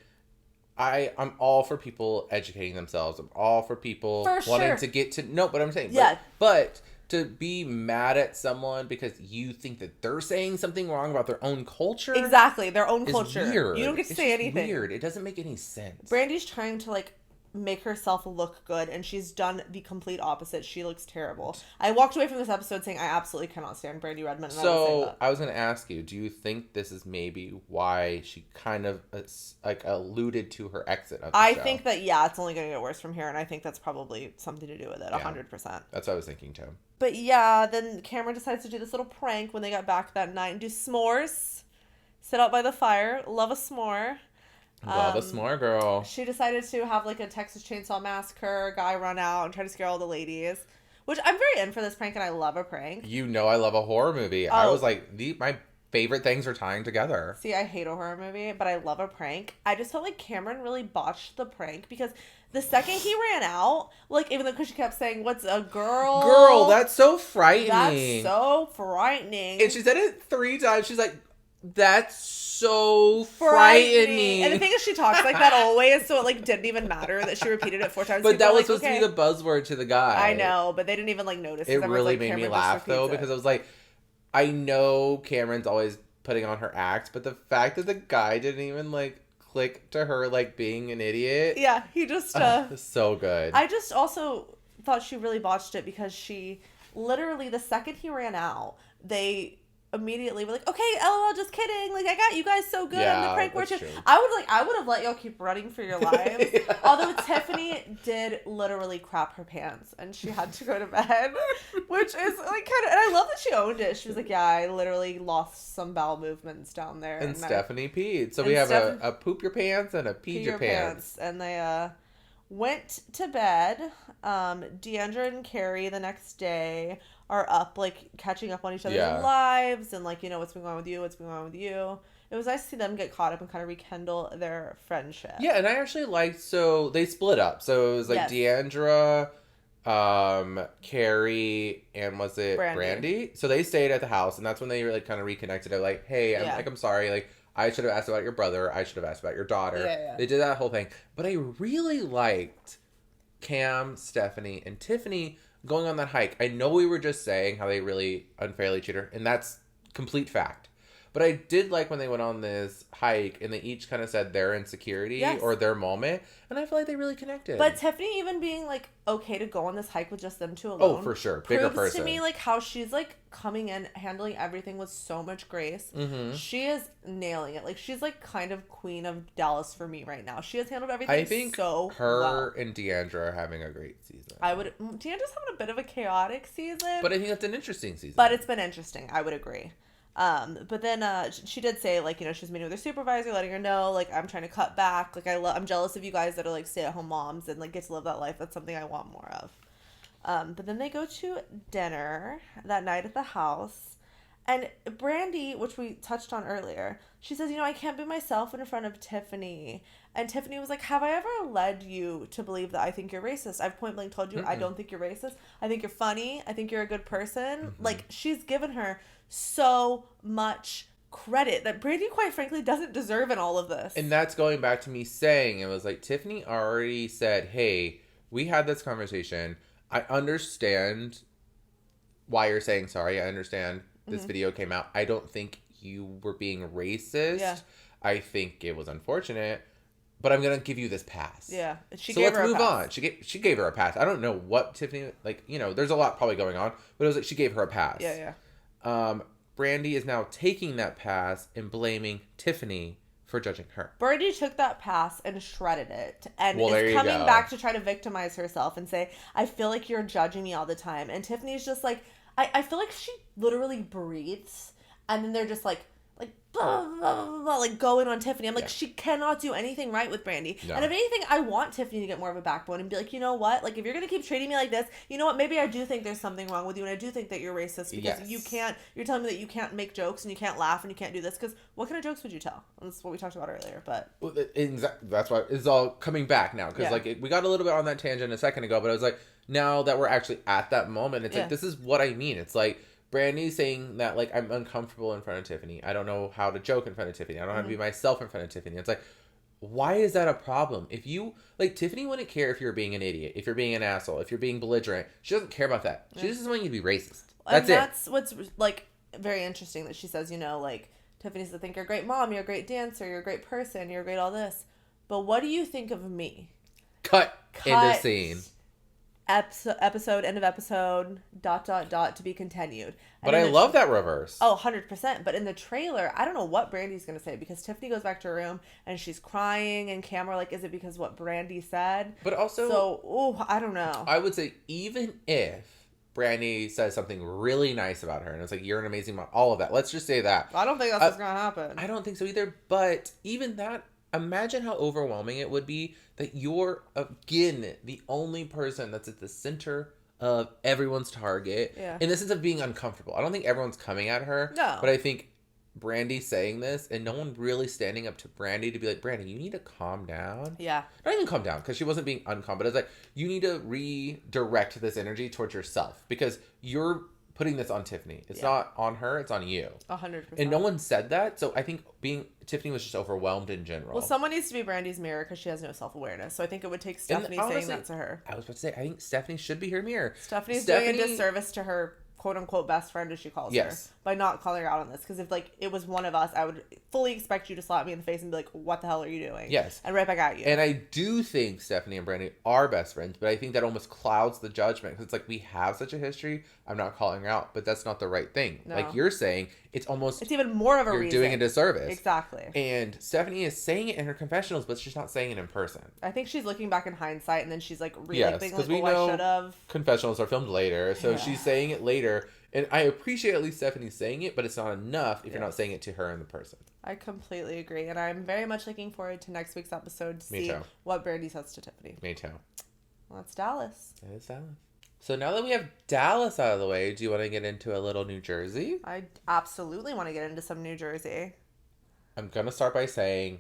I'm all for people educating themselves. I'm all for people wanting to get to know. But I'm saying, but to be mad at someone because you think that they're saying something wrong about their own culture. Exactly, their own culture. Weird. You don't get to say anything. Weird. It doesn't make any sense. Brandi's trying to like make herself look good, and she's done the complete opposite. She looks terrible. I walked away from this episode saying I absolutely cannot stand Brandi Redmond. And I was going to ask you, do you think this is maybe why she kind of like alluded to her exit of the show? I think that, it's only going to get worse from here, and I think that's probably something to do with it, 100%. That's what I was thinking too. But yeah, then Cameron decides to do this little prank when they got back that night and do s'mores. Sit out by the fire. Love a s'more. Love a s'more, girl. She decided to have like a Texas Chainsaw Massacre guy run out and try to scare all the ladies, which I'm very in for this prank, and I love a prank. You know I love a horror movie. I was like, my favorite things are tying together. See, I hate a horror movie, but I love a prank. I just felt like Cameron really botched the prank, because the second he ran out, like, even though she kept saying, what's a girl? Girl, that's so frightening. That's so frightening. And she said it 3 times. She's like, That's so frightening. And the thing is, she talks like that always, so it like didn't even matter that she repeated it 4 times. But that was supposed to be the buzzword to the guy. I know, but they didn't even like notice. It really made me laugh though, because I was like, I know Cameron's always putting on her act, but the fact that the guy didn't even like click to her like being an idiot. Yeah, he just so good. I just also thought she really botched it because she literally, the second he ran out, they immediately were like, okay, LOL, just kidding. Like, I got you guys so good. I'm the prank watcher. I would have let y'all keep running for your lives. Yeah. Although Tiffany did literally crap her pants and she had to go to bed, which is like kind of, and I love that she owned it. She was like, yeah, I literally lost some bowel movements down there. And Stephanie peed. So we have a poop your pants and a pee your pants. And they went to bed. D'andra and Kary the next day are up, like, catching up on each other's lives and, like, you know, what's been going on with you, It was nice to see them get caught up and kind of rekindle their friendship. Yeah, and I actually liked, so they split up. So it was, like, D'andra, Kary, and was it Brandi? So they stayed at the house, and that's when they, like, kind of reconnected. They're like, hey, I'm sorry, like, I should have asked about your brother. I should have asked about your daughter. Yeah. They did that whole thing. But I really liked Cam, Stephanie, and Tiffany going on that hike. I know we were just saying how they really unfairly cheated her, and that's complete fact. But I did like when they went on this hike and they each kind of said their insecurity or their moment. And I feel like they really connected. But Tiffany even being like okay to go on this hike with just them two alone. Oh, for sure. Bigger person. To me like how she's like coming in, handling everything with so much grace. Mm-hmm. She is nailing it. Like she's like kind of queen of Dallas for me right now. She has handled everything I think so her well. And D'andra are having a great season. D'andra's having a bit of a chaotic season. But I think it's an interesting season. But it's been interesting. I would agree. But then she did say like, you know, she's meeting with her supervisor, letting her know like I'm trying to cut back, like I'm jealous of you guys that are like stay-at-home moms and like get to live that life. That's something I want more of. But then they go to dinner that night at the house, and Brandi, which we touched on earlier, she says, you know, I can't be myself in front of Tiffany. And Tiffany was like, have I ever led you to believe that I think you're racist? I've point blank told you I don't think you're racist. I think you're funny. I think you're a good person. Mm-hmm. Like, she's given her so much credit that Brandi, quite frankly, doesn't deserve in all of this. And that's going back to me saying, it was like, Tiffany already said, hey, we had this conversation. I understand why you're saying sorry. I understand this video came out. I don't think you were being racist. Yeah. I think it was unfortunate. But I'm going to give you this pass. Yeah. So let's move on. She gave her a pass. I don't know what Tiffany, like, you know, there's a lot probably going on. But it was like she gave her a pass. Yeah. Brandi is now taking that pass and blaming Tiffany for judging her. Brandi took that pass and shredded it. And is coming back to try to victimize herself and say, I feel like you're judging me all the time. And Tiffany's just like, I feel like she literally breathes. And then they're just like blah, blah, blah, blah, like going on Tiffany. I'm like, she cannot do anything right with Brandi. No. And if anything, I want Tiffany to get more of a backbone and be like, you know what? Like, if you're going to keep treating me like this, you know what? Maybe I do think there's something wrong with you. And I do think that you're racist because you're telling me that you can't make jokes and you can't laugh and you can't do this. Because what kind of jokes would you tell? And that's what we talked about earlier. But that's why it's all coming back now. Because like we got a little bit on that tangent a second ago, but I was like, now that we're actually at that moment, it's like, this is what I mean. It's like, Brandi's saying that, like, I'm uncomfortable in front of Tiffany. I don't know how to joke in front of Tiffany. I don't know how to be myself in front of Tiffany. It's like, why is that a problem? If you, like, Tiffany wouldn't care if you're being an idiot, if you're being an asshole, if you're being belligerent. She doesn't care about that. She just wants you to be racist. That's what's, like, very interesting that she says, you know, like, Tiffany says, I think you're a great mom, you're a great dancer, you're a great person, you're a great all this. But what do you think of me? Cut into scene. Episode, end of episode, ... to be continued. But I love that reverse. Oh, 100%. But in the trailer, I don't know what Brandi's going to say because Tiffany goes back to her room and she's crying and Cameron, like, is it because what Brandi said? But also... So, I don't know. I would say even if Brandi says something really nice about her and it's like, you're an amazing mom, all of that. Let's just say that. I don't think that's what's going to happen. I don't think so either. But even that, imagine how overwhelming it would be that you're, again, the only person that's at the center of everyone's target. Yeah. In the sense of being uncomfortable. I don't think everyone's coming at her. No. But I think Brandi saying this and no one really standing up to Brandi to be like, Brandi, you need to calm down. Yeah. Not even calm down because she wasn't being uncalm. But it's like, you need to redirect this energy towards yourself because you're putting this on Tiffany. It's Yeah. not on her, it's on you. 100%. And no one said that, so I think Tiffany was just overwhelmed in general. Well, someone needs to be Brandi's mirror because she has no self-awareness. So I think it would take Stephanie saying that to her. I was about to say, I think Stephanie should be her mirror. Stephanie's doing a disservice to her quote-unquote best friend, as she calls her, by not calling her out on this. Because if, like, it was one of us, I would fully expect you to slap me in the face and be like, what the hell are you doing? Yes. And right back at you. And I do think Stephanie and Brandi are best friends, but I think that almost clouds the judgment. Because it's like, we have such a history, I'm not calling her out, but that's not the right thing. No. Like you're saying, it's even more of a reason. You're doing a disservice. Exactly. And Stephanie is saying it in her confessionals, but she's not saying it in person. I think she's looking back in hindsight, and then she's like reliving, like, we I know should have. Confessionals are filmed later, so she's saying it later. And I appreciate at least Stephanie saying it, but it's not enough if you're not saying it to her in the person. I completely agree. And I'm very much looking forward to next week's episode to see what Brandi says to Tiffany. Me too. Well, that's Dallas. It is Dallas. So now that we have Dallas out of the way, do you want to get into a little New Jersey? I absolutely want to get into some New Jersey. I'm going to start by saying,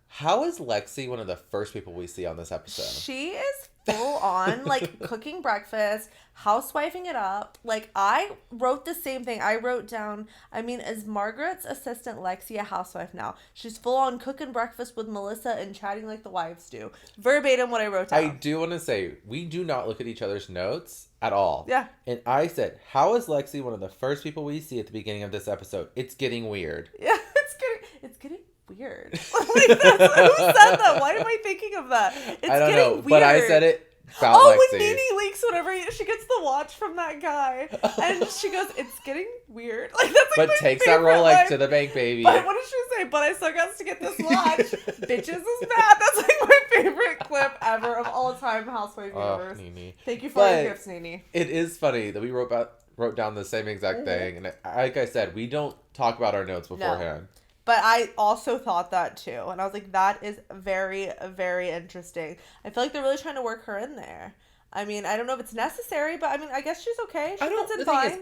how is Lexi one of the first people we see on this episode? She is full on, like, cooking breakfast, housewifing it up. Like, I wrote the same thing. I wrote down, is Margaret's assistant Lexi a housewife now? She's full on cooking breakfast with Melissa and chatting like the wives do. Verbatim what I wrote down. I do want to say, we do not look at each other's notes at all. Yeah. And I said, how is Lexi one of the first people we see at the beginning of this episode? It's getting weird. Yeah, it's getting weird. Like, who said that? Why am I thinking of that? I don't know, weird. But I said it about Lexi. When Nene leaks whenever she gets the watch from that guy, and she goes, "It's getting weird." Like that's like but takes that Rolex to the bank, baby. But what did she say? But I still got to get this watch. Bitches is bad. That's like my favorite clip ever of all time. Housewife universe. Nene. Thank you for your gifts, Nene. It is funny that we wrote down the same exact thing, and like I said, we don't talk about our notes beforehand. No. But I also thought that too. And I was like, that is very, very interesting. I feel like they're really trying to work her in there. I don't know if it's necessary, but I guess she's okay. She fits in fine.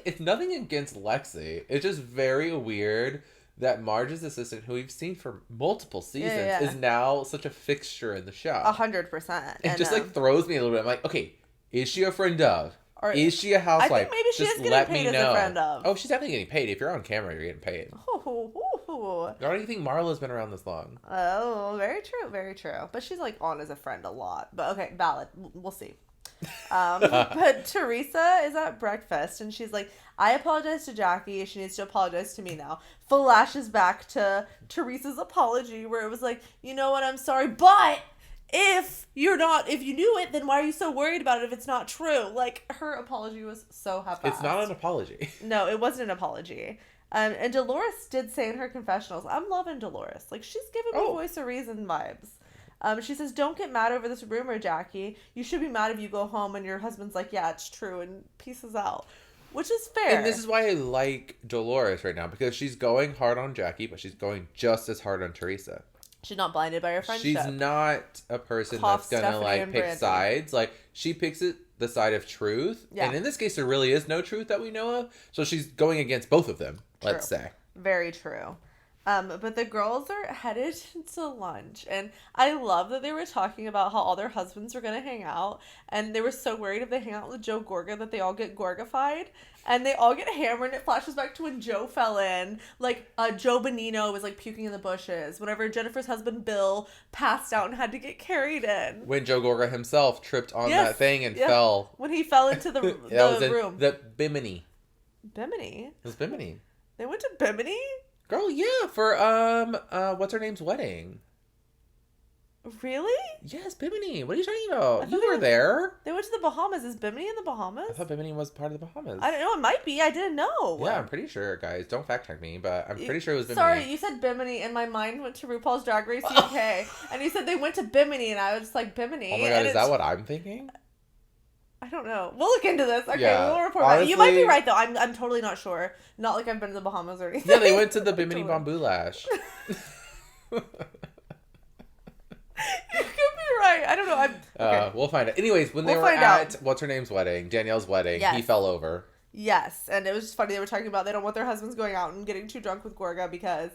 It's nothing against Lexi. It's just very weird that Marge's assistant, who we've seen for multiple seasons, is now such a fixture in the show. 100%. It just throws me a little bit. I'm like, okay, is she a friend of? Or is she a housewife? I think maybe she is getting paid as a friend of. Oh, she's definitely getting paid. If you're on camera, you're getting paid. Why do you think Marla's been around this long? Oh, very true, very true. But she's like on as a friend a lot. But okay, valid. We'll see. But Teresa is at breakfast and she's like, I apologize to Jackie. She needs to apologize to me now. Flashes back to Teresa's apology where it was like, you know what, I'm sorry, but if you knew it, then why are you so worried about it if it's not true? Like, her apology was so happy. It's not an apology. No, it wasn't an apology. And Dolores did say in her confessionals, I'm loving Dolores. Like, she's giving me voice of reason vibes. She says, don't get mad over this rumor, Jackie. You should be mad if you go home and your husband's like, yeah, it's true, and pieces out. Which is fair. And this is why I like Dolores right now, because she's going hard on Jackie, but she's going just as hard on Teresa. She's not blinded by her friendship. She's not a person that's gonna like pick sides. Like, she picks the side of truth. Yeah. And in this case, there really is no truth that we know of. So she's going against both of them, let's say. Very true. But the girls are headed to lunch, and I love that they were talking about how all their husbands were going to hang out, and they were so worried if they hang out with Joe Gorga that they all get Gorgified, and they all get hammered, and it flashes back to when Joe fell in, like, Joe Bonino was, like, puking in the bushes, whenever Jennifer's husband Bill passed out and had to get carried in. When Joe Gorga himself tripped on that thing and fell. When he fell into the room. The Bimini. Bimini? It was Bimini. They went to Bimini? Girl, yeah, for, what's her name's wedding? Really? Yes, Bimini. What are you talking about? You were there. They went to the Bahamas. Is Bimini in the Bahamas? I thought Bimini was part of the Bahamas. I don't know. It might be. I didn't know. Yeah, I'm pretty sure, guys. Don't fact check me, but I'm pretty sure it was Bimini. Sorry, you said Bimini, and my mind went to RuPaul's Drag Race UK. And you said they went to Bimini, and I was just like, Bimini. Oh my god, is that what I'm thinking? I don't know. We'll look into this. Okay, we'll report back. You might be right, though. I'm totally not sure. Not like I've been to the Bahamas or anything. Yeah, they went to the Bimini Bamboo Lash. You could be right. I don't know. Okay. We'll find out. Anyways, when they were at what's-her-name's wedding, Danielle's wedding, he fell over. Yes, and it was just funny. They were talking about they don't want their husbands going out and getting too drunk with Gorga because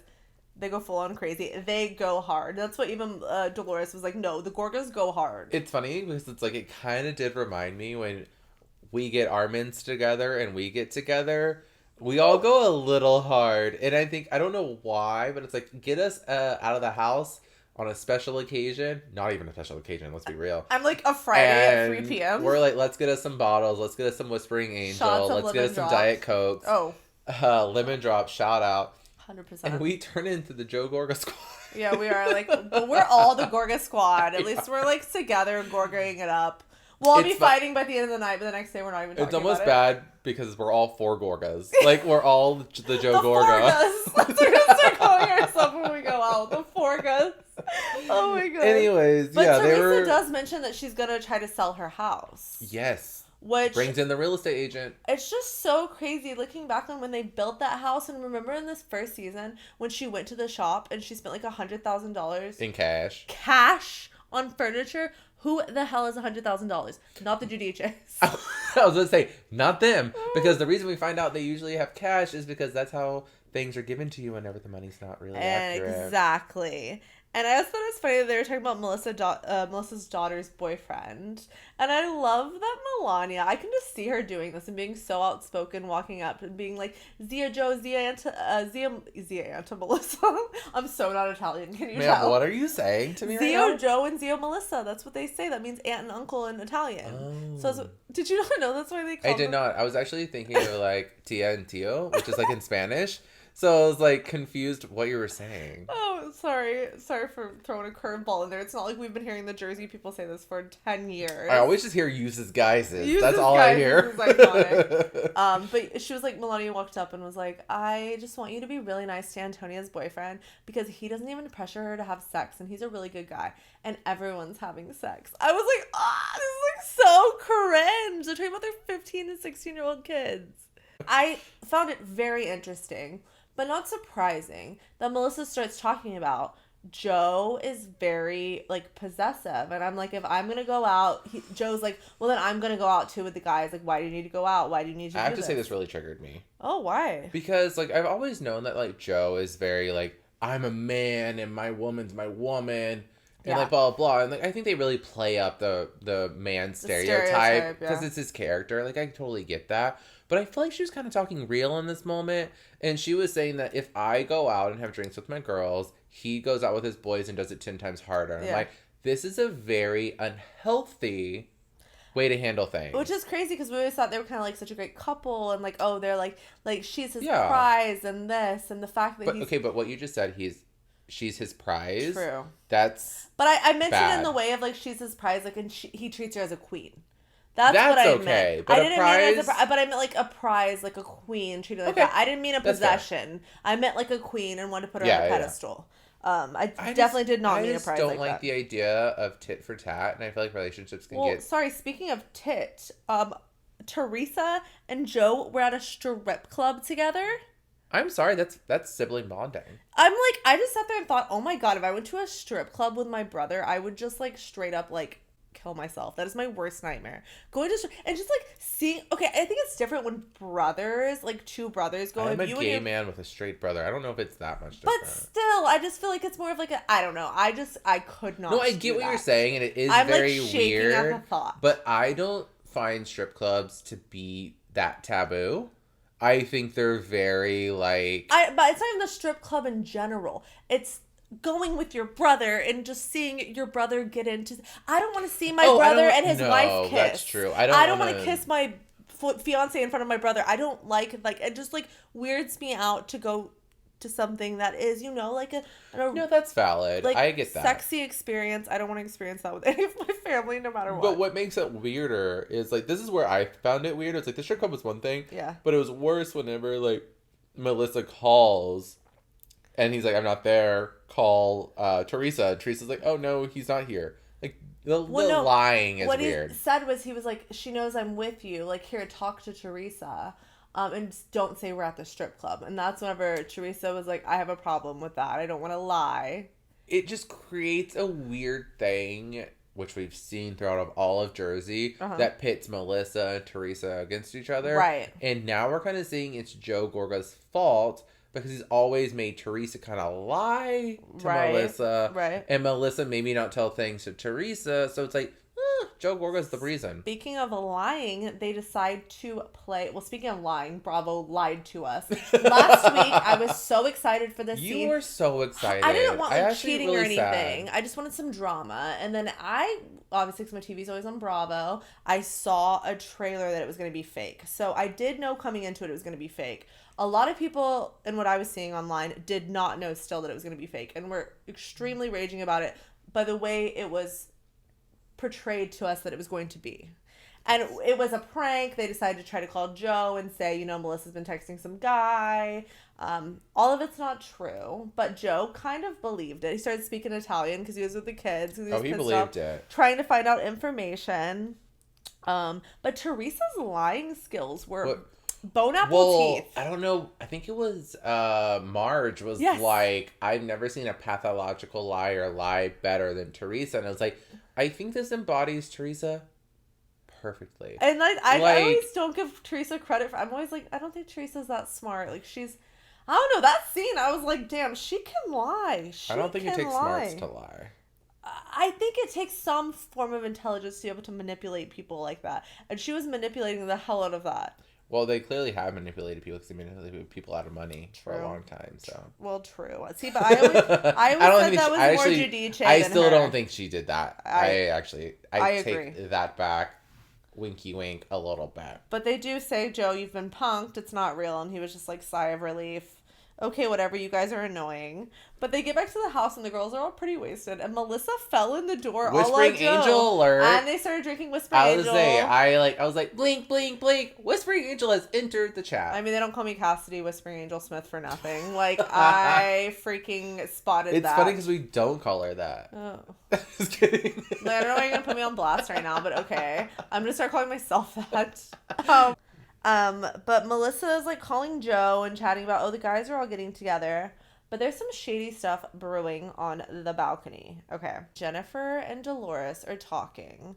they go full on crazy. They go hard. That's what even Dolores was like, no, the Gorgas go hard. It's funny because it's like, it kind of did remind me when we get our mints together and we get together, we all go a little hard. And I don't know why, but it's like, get us out of the house on a special occasion. Not even a special occasion, let's be real. I'm like a Friday at 3 p.m. We're like, let's get us some bottles. Let's get us some Whispering Angel. Let's get us some Diet Cokes. Oh. Lemon Drop, shout out. 100%. And we turn into the Joe Gorga squad. Yeah, we are like, but we're all the Gorga squad. At least we're like together, Gorgaing it up. We'll all be fighting by the end of the night, but the next day we're not even talking about it. It's almost bad because we're all 4 Gorgas. Like, we're all the Joe Gorga. That's what we're going to start calling ourselves when we go out. The Forgas. Oh my god. Anyways, but Teresa does mention that she's going to try to sell her house. Yes. Which brings in the real estate agent. It's just so crazy looking back on when they built that house. And remember in this first season when she went to the shop and she spent like $100,000 in cash on furniture. Who the hell is $100,000? Not the Giudices. I was going to say, not them. Because the reason we find out they usually have cash is because that's how things are given to you whenever the money's not really accurate. Exactly. And I also thought it was funny that they were talking about Melissa's daughter's boyfriend. And I love that Melania, I can just see her doing this and being so outspoken, walking up and being like, Zia Joe, Zia Anta Melissa. I'm so not Italian, can you tell? What are you saying to me right now? Zia Joe and Zia Melissa. That's what they say. That means aunt and uncle in Italian. Oh. So did you not know that's why they call them? I did not. I was actually thinking of like Tia and Tio, which is like in Spanish. So I was like confused what you were saying. Oh, sorry. Sorry for throwing a curveball in there. It's not like we've been hearing the Jersey people say this for 10 years. I always just hear uses guises. That's all I hear. Is iconic. But she was like, Melania walked up and was like, I just want you to be really nice to Antonia's boyfriend because he doesn't even pressure her to have sex and he's a really good guy. And everyone's having sex. I was like, this is like so cringe. They're talking about their 15 and 16-year-old kids. I found it very interesting, but not surprising, that Melissa starts talking about Joe is very, like, possessive. And I'm like, if I'm going to go out, Joe's like, well, then I'm going to go out, too, with the guys. Like, why do you need to go out? Why do you need to do this? I have to say this really triggered me. Oh, why? Because, like, I've always known that, like, Joe is very, like, I'm a man and my woman's my woman. And, like, blah, blah, blah. And, like, I think they really play up the man stereotype. Because it's his character. Like, I totally get that. But I feel like she was kind of talking real in this moment. And she was saying that if I go out and have drinks with my girls, he goes out with his boys and does it 10 times harder. And I'm like, this is a very unhealthy way to handle things. Which is crazy because we always thought they were kind of like such a great couple. And like, oh, they're like she's his prize and this. And the fact that Okay, but what you just said, she's his prize. True. That's But I mentioned bad. In the way of like she's his prize, like, and he treats her as a queen. That's what I meant. But I didn't mean it as a but I meant like a prize, like a queen treated like that. I didn't mean a possession. I meant like a queen and wanted to put her on a pedestal. I definitely did not mean a prize like that. I don't like the idea of tit for tat, and I feel like relationships can get... Sorry, speaking of tit, Teresa and Joe were at a strip club together. I'm sorry, that's sibling bonding. I'm like, I just sat there and thought, oh my god, if I went to a strip club with my brother, I would just like straight up like kill myself. That is my worst nightmare. Going to and just like seeing. Okay, I think it's different when brothers, like two brothers, go. I'm a gay man with a straight brother. I don't know if it's that much different. But still, I just feel like it's more of like a. I don't know. I could not. No, I get what you're saying, and it is very weird. At the thought. But I don't find strip clubs to be that taboo. I think they're very like. But it's not even the strip club in general. It's going with your brother and just seeing your brother get into. I don't want to see my brother and his wife kiss. That's true. I don't want to kiss my fiance in front of my brother. I don't like it just like weirds me out to go to something that is, you know, like no, that's valid. Like, I get that. Sexy experience. I don't want to experience that with any of my family, no matter what. But what makes it weirder is like this is where I found it weird. It's like the strip club was one thing, but it was worse whenever like Melissa calls. And he's like, I'm not there. Call Teresa. And Teresa's like, oh, no, he's not here. Like, the lying is weird. What he said was, he was like, she knows I'm with you. Like, here, talk to Teresa. And don't say we're at the strip club. And that's whenever Teresa was like, I have a problem with that. I don't want to lie. It just creates a weird thing, which we've seen throughout all of Jersey, that pits Melissa and Teresa against each other. Right. And now we're kind of seeing it's Joe Gorga's fault. Because he's always made Teresa kind of lie to Melissa. Right. And Melissa maybe not tell things to Teresa. So it's like, Joe Gorga's the reason. Speaking of lying, they decide to play. Well, speaking of lying, Bravo lied to us. Last week, I was so excited for this scene. You were so excited. I didn't want like cheating really or anything. Sad. I just wanted some drama. And then obviously, because my TV's always on Bravo, I saw a trailer that it was going to be fake. So I did know coming into it was going to be fake. A lot of people, in what I was seeing online, did not know still that it was going to be fake. And were extremely raging about it by the way it was portrayed to us that it was going to be. And it was a prank. They decided to try to call Joe and say, Melissa's been texting some guy. All of it's not true, but Joe kind of believed it. He started speaking Italian because he was with the kids. He believed it. Trying to find out information. But Teresa's lying skills were bone apple teeth. I don't know. I think it was Marge was like, I've never seen a pathological liar lie better than Teresa. And I was like, I think this embodies Teresa perfectly. And I always don't give Teresa credit for. I'm always like, I don't think Teresa's that smart. Like I don't know, that scene, I was like, damn, she can lie. I don't think it takes smarts to lie. I think it takes some form of intelligence to be able to manipulate people like that. And she was manipulating the hell out of that. Well, they clearly have manipulated people because they manipulated people out of money for a long time. So true. See, but I always said that was more Giudice I than still her. don't think she did that. I agree. Take that back. Winky wink a little bit. But they do say, Joe, you've been punked. It's not real. And he was just like, sigh of relief. Okay, whatever. You guys are annoying. But they get back to the house and the girls are all pretty wasted. And Melissa fell in the door. Whispering Angel alert. And they started drinking Whispering Angel. I was like, blink, blink, blink. Whispering Angel has entered the chat. I mean, they don't call me Cassidy Whispering Angel Smith for nothing. Like, I freaking spotted that. It's funny because we don't call her that. Oh. Just kidding. Like, I don't know why you're going to put me on blast right now, but okay. I'm going to start calling myself that. But Melissa is like calling Joe and chatting about, the guys are all getting together. But there's some shady stuff brewing on the balcony. Okay. Jennifer and Dolores are talking.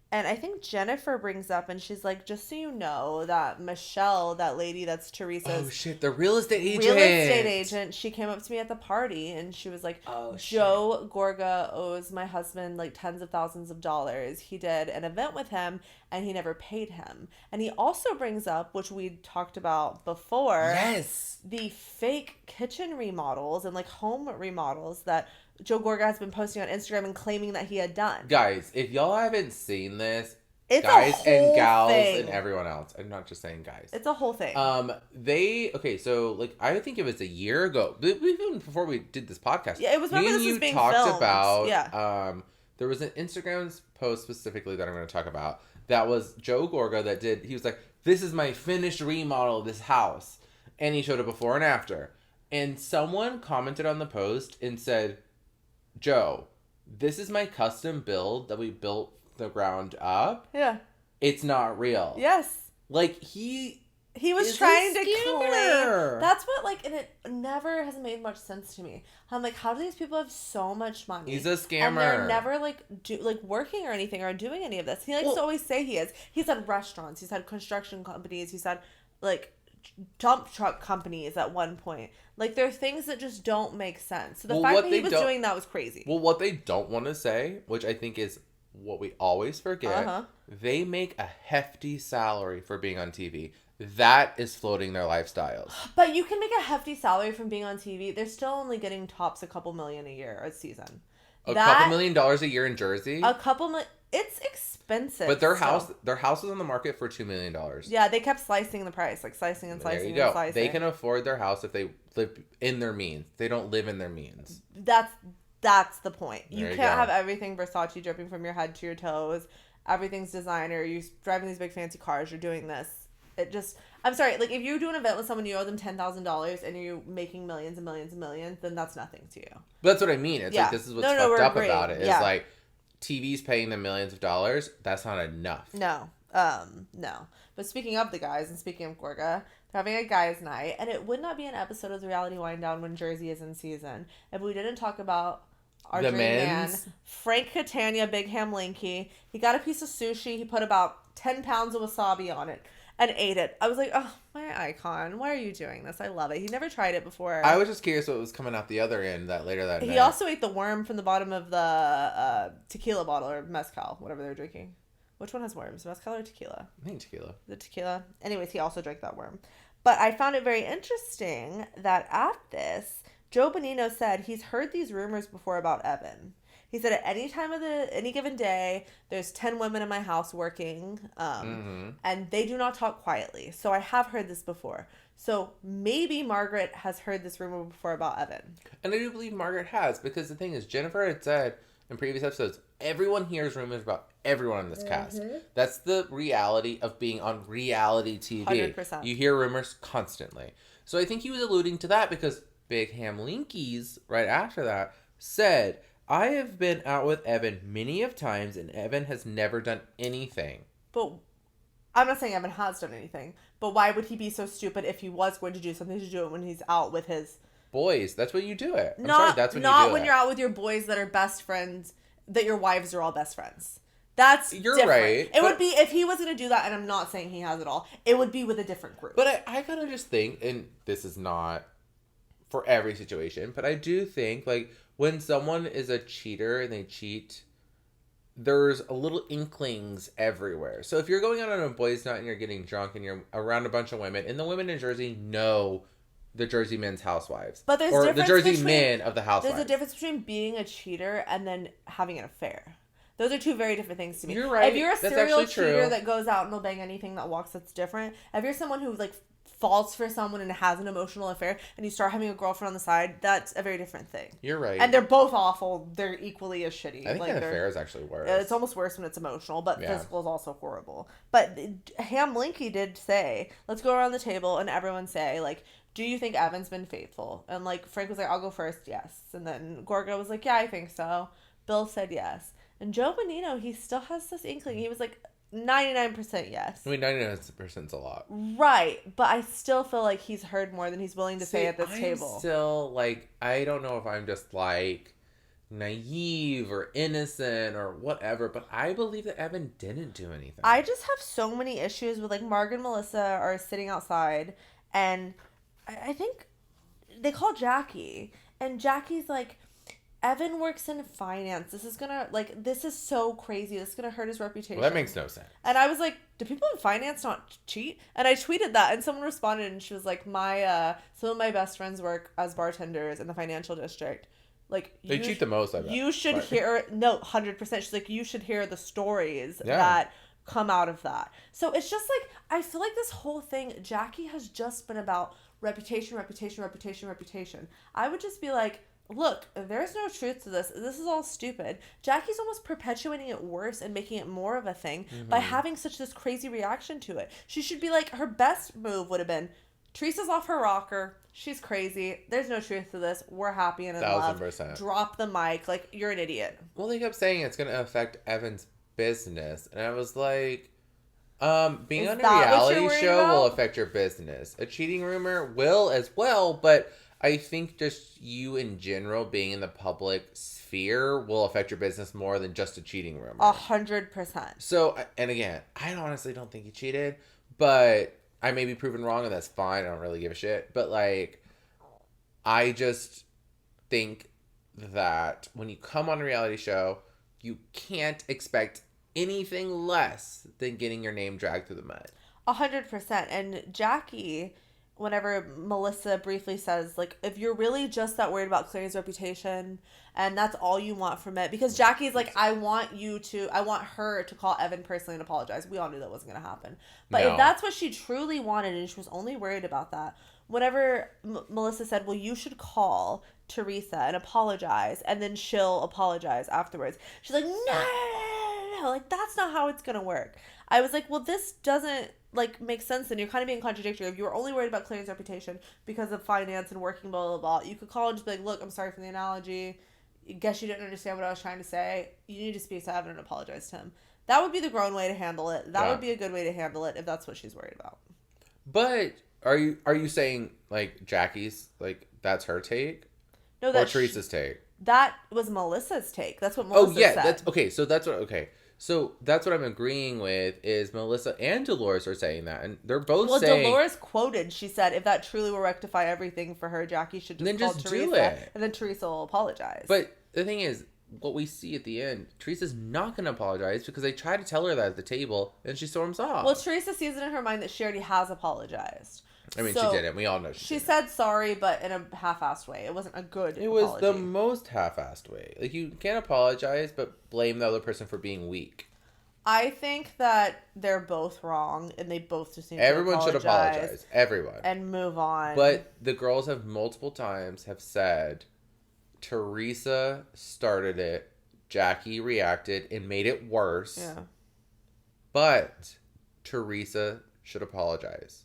And I think Jennifer brings up, and she's like, just so you know, that Michelle, that lady that's Teresa's... Oh, shit. The real estate agent. She came up to me at the party, and she was like, Joe Gorga owes my husband, like, tens of thousands of dollars. He did an event with him, and he never paid him. And he also brings up, which we talked about before... Yes! The fake kitchen remodels and, like, home remodels that... Joe Gorga has been posting on Instagram and claiming that he had done. Guys, if y'all haven't seen this, it's guys and gals thing. And everyone else, I'm not just saying guys. It's a whole thing. So like I think it was a year ago, even before we did this podcast. Yeah, it was when this was being talked filmed. About. There was an Instagram post specifically that I'm going to talk about. That was Joe Gorga that did. He was like, "This is my finished remodel of this house," and he showed a before and after. And someone commented on the post and said, Joe, this is my custom build that we built the ground up. Yeah. It's not real. Yes. Like, he was trying to claim. That's what, like, and it never has made much sense to me. I'm like, how do these people have so much money? He's a scammer. And they're never, like, working or anything or doing any of this. He likes to always say he is. He's had restaurants. He's had construction companies. He's had, like, dump truck companies at one point. Like, there are things that just don't make sense. So the fact that he was doing that was crazy. Well, what they don't want to say, which I think is what we always forget, they make a hefty salary for being on TV. That is floating their lifestyles. But you can make a hefty salary from being on TV. They're still only getting tops a couple million a year a season. Couple $1 million a year in Jersey? It's expensive. But their house is on the market for $2 million. Yeah, they kept slicing the price, like slicing and slicing. There you go. Slicing. They can afford their house if they live in their means. They don't live in their means. That's the point. You can't have everything Versace dripping from your head to your toes. Everything's designer. You're driving these big fancy cars. You're doing this. I'm sorry, like, if you do an event with someone, you owe them $10,000 and you're making millions and millions and millions, then that's nothing to you. But that's what I mean. It's like, this is what's fucked up about it. It's like, TV's paying them millions of dollars. That's not enough. No. But speaking of the guys and speaking of Gorga, they're having a guys' night, and it would not be an episode of the Reality Wind Down when Jersey is in season if we didn't talk about our dream man, Frank Catania, Big Ham Linky. He got a piece of sushi. He put about 10 pounds of wasabi on it and ate it. I was like, oh, my icon. Why are you doing this? I love it. He never tried it before. I was just curious what was coming out the other end later that night. He also ate the worm from the bottom of the tequila bottle or mezcal, whatever they were drinking. Which one has worms? Mezcal or tequila? I think tequila. The tequila. Anyways, he also drank that worm. But I found it very interesting that at this, Joe Bonino said he's heard these rumors before about Evan. He said at any time of any given day, there's 10 women in my house working, and they do not talk quietly. So I have heard this before. So maybe Margaret has heard this rumor before about Evan. And I do believe Margaret has, because the thing is, Jennifer had said in previous episodes, everyone hears rumors about everyone in this cast. That's the reality of being on reality TV. 100%. You hear rumors constantly. So I think he was alluding to that because Big Ham Linky's, right after that, said, I have been out with Evan many of times, and Evan has never done anything. But I'm not saying Evan has done anything, but why would he be so stupid if he was going to do something to do it when he's out with his... Boys, that's when you do it. That's when not when you're out with your boys that are best friends, that your wives are all best friends. That's You're different. right. It would be, if he was going to do that, and I'm not saying he has it all, it would be with a different group. But I kind of just think, and this is not for every situation, but I do think, like, when someone is a cheater and they cheat, there's a little inklings everywhere. So if you're going out on a boys' night and you're getting drunk and you're around a bunch of women, and the women in Jersey know the Jersey men's housewives. But there's or the Jersey men of the housewives. There's a difference between being a cheater and then having an affair. Those are two very different things to me. You're right. If you're a That's serial cheater true. that goes out and will bang anything that walks, that's different. If you're someone who, like, falls for someone and has an emotional affair and you start having a girlfriend on the side, that's a very different thing. You're right. And they're both awful. They're equally as shitty. I think like, an affair is actually worse. It's almost worse when it's emotional, but physical is also horrible. But Ham Linky did say, let's go around the table and everyone say, like, do you think Evan's been faithful? And, like, Frank was like, I'll go first, yes. And then Gorga was like, yeah, I think so. Bill said yes. And Joe Bonino, he still has this inkling. He was like, 99% yes. I mean, 99% is a lot. Right. But I still feel like he's heard more than he's willing to say at this table. Still, like, I don't know if I'm just, like, naive or innocent or whatever, but I believe that Evan didn't do anything. I just have so many issues with, like, Marg and Melissa are sitting outside, and I think they call Jackie, and Jackie's like, Evan works in finance. This is gonna, like, this is so crazy. This is gonna hurt his reputation. Well, that makes no sense. And I was like, do people in finance not cheat? And I tweeted that, and someone responded, and she was like, some of my best friends work as bartenders in the financial district. Like, they cheat the most, I bet. You should hear, no, 100%. She's like, you should hear the stories that come out of that. So it's just like, I feel like this whole thing, Jackie has just been about reputation. I would just be like, look, there's no truth to this. This is all stupid. Jackie's almost perpetuating it worse and making it more of a thing by having such this crazy reaction to it. She should be like, her best move would have been, Teresa's off her rocker. She's crazy. There's no truth to this. We're happy and in love. 1000%. Drop the mic. Like, you're an idiot. Well, they kept saying it's going to affect Evan's business. And I was like, being on a reality show will affect your business. A cheating rumor will as well, but I think just you in general being in the public sphere will affect your business more than just a cheating rumor. 100%. So, and again, I honestly don't think he cheated, but I may be proven wrong, and that's fine. I don't really give a shit. But, like, I just think that when you come on a reality show, you can't expect anything less than getting your name dragged through the mud. 100%. And Jackie, whenever Melissa briefly says, like, if you're really just that worried about Clary's reputation and that's all you want from it, because Jackie's like, I want her to call Evan personally and apologize. We all knew that wasn't going to happen. But if that's what she truly wanted and she was only worried about that, whenever Melissa said, well, you should call Teresa and apologize, and then she'll apologize afterwards. She's like, no, like, that's not how it's going to work. I was like, well, this doesn't, like, make sense, and you're kind of being contradictory. If you were only worried about Clary's reputation because of finance and working, blah, blah, blah, you could call and just be like, look, I'm sorry for the analogy. I guess you didn't understand what I was trying to say. You need to speak to Evan and apologize to him. That would be the grown way to handle it. That would be a good way to handle it if that's what she's worried about. But are you saying, like, Jackie's, like, that's her take? No, that's Teresa's take. That was Melissa's take. That's what Melissa said. That's okay. So that's what I'm agreeing with is Melissa and Dolores are saying that, and they're both saying. Well, Dolores quoted. She said, "If that truly will rectify everything for her, Jackie should just call Teresa, and then Teresa will apologize." But the thing is, what we see at the end, Teresa's not going to apologize because they try to tell her that at the table and she storms off. Well, Teresa sees it in her mind that she already has apologized. I mean, so she didn't. We all know she said sorry, but in a half-assed way. It wasn't a good apology. It was the most half-assed way. Like, you can't apologize, but blame the other person for being weak. I think that they're both wrong, and they both just need to apologize. Everyone should apologize. Everyone. And move on. But the girls have multiple times have said, Teresa started it, Jackie reacted and made it worse. Yeah. But Teresa should apologize.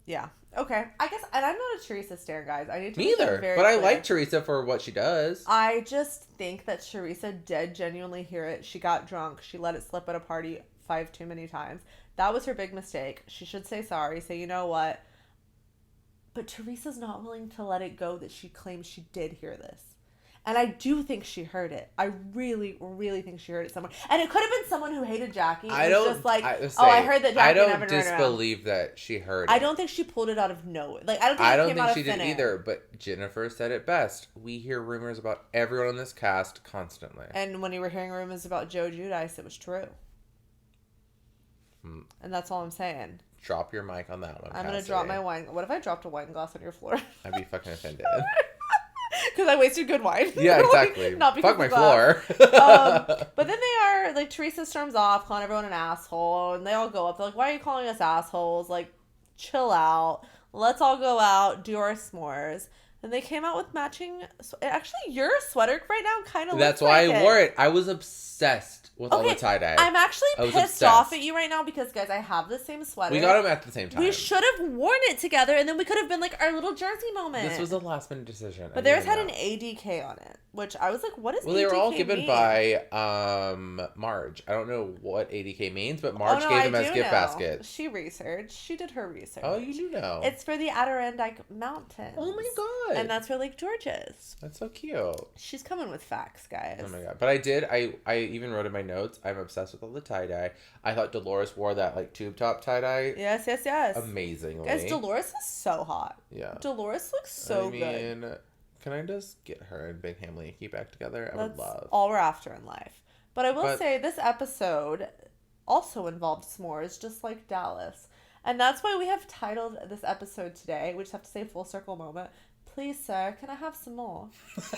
Yeah. Okay. I guess, and I'm not a Teresa stan, guys. I need to Me either. But clear. I like Teresa for what she does. I just think that Teresa did genuinely hear it. She got drunk. She let it slip at a party 5 too many times. That was her big mistake. She should say sorry. Say, you know what? But Teresa's not willing to let it go that she claims she did hear this. And I do think she heard it. I really, really think she heard it somewhere. And it could have been someone who hated Jackie. I heard that Jackie never I don't disbelieve that she heard it. I don't think she pulled it out of nowhere. Like, I don't think she did either. But Jennifer said it best. We hear rumors about everyone on this cast constantly. And when you were hearing rumors about Joe Giudice, it was true. And that's all I'm saying. Drop your mic on that one. I'm going to drop my wine. What if I dropped a wine glass on your floor? I'd be fucking offended. Because I wasted good wine. Yeah, exactly. Not because fuck my floor. But then they are, like, Teresa storms off, calling everyone an asshole, and they all go up. They're like, why are you calling us assholes? Like, chill out. Let's all go out, do our s'mores. And they came out with matching... Actually, your sweater right now kind of looks like That's why I wore it. I was obsessed with all the tie-dye. I'm actually pissed off at you right now because, guys, I have the same sweater. We got them at the same time. We should have worn it together, and then we could have been, like, our little Jersey moment. This was a last-minute decision. But theirs had an ADK on it, which I was like, what does ADK mean? Well, they were all given by Marge. I don't know what ADK means, but Marge gave them as gift baskets. She researched. She did her research. Oh, you do know. It's for the Adirondack Mountains. Oh, my God. And that's where Lake George is. That's so cute. She's coming with facts, guys. Oh, my God. But I even wrote in my notes, I'm obsessed with all the tie-dye. I thought Dolores wore that, like, tube top tie-dye. Yes. Amazingly. Guys, Dolores is so hot. Yeah. Dolores looks so good. Can I just get her and Big Ham Linky back together? I would love. All we're after in life. But I will say this episode also involved s'mores, just like Dallas. And that's why we have titled this episode today, we just have to say full circle moment, please, sir, can I have some more?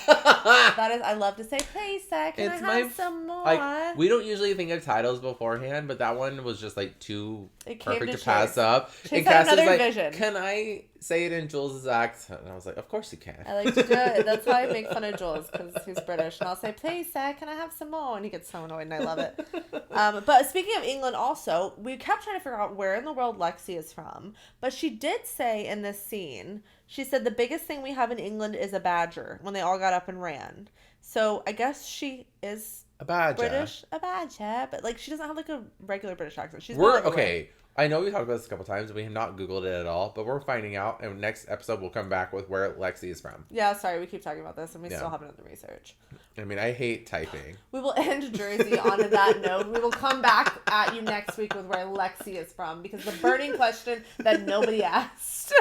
That is, I love to say, please, sir, can I have some more? Like, we don't usually think of titles beforehand, but that one was just like too perfect to pass up. And Cass is like, vision. Can I say it in Jules' accent? And I was like, of course you can. I like to do it. That's how I make fun of Jules, because he's British. And I'll say, please, sir, can I have some more? And he gets so annoyed, and I love it. But speaking of England also, we kept trying to figure out where in the world Lexi is from. But she did say in this scene, she said the biggest thing we have in England is a badger, when they all got up and ran. So I guess she is a badger. British, a badger, but like she doesn't have like a regular British accent. Okay. I know we talked about this a couple times and we have not Googled it at all, but we're finding out, and next episode we'll come back with where Lexi is from. Yeah, sorry, we keep talking about this and we still haven't done the research. I mean, I hate typing. We will end Jersey on that note. We will come back at you next week with where Lexi is from, because the burning question that nobody asked.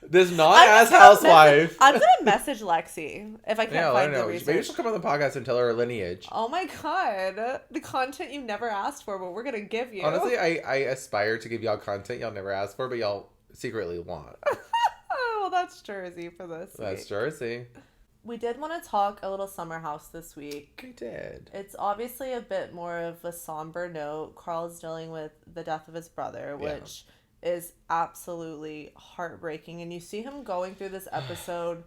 This not as Housewife. I'm going to message Lexi if I can't find the research. Maybe she'll come on the podcast and tell her lineage. Oh my God. The content you never asked for, but we're going to give you. Honestly, I aspire to give y'all content y'all never asked for, but y'all secretly want. Well, that's Jersey for this week. That's Jersey. We did want to talk a little summer house this week. We did. It's obviously a bit more of a somber note. Carl's dealing with the death of his brother, which is absolutely heartbreaking. And you see him going through this episode.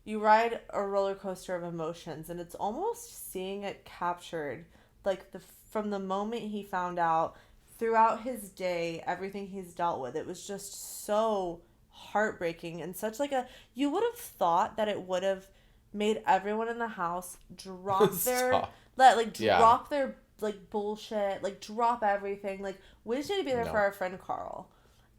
You ride a roller coaster of emotions, and it's almost seeing it captured, like from the moment he found out throughout his day, everything he's dealt with. It was just so heartbreaking and such like a. You would have thought that it would have made everyone in the house drop their drop their like bullshit, like drop everything. Like, we just need to be there for our friend Carl,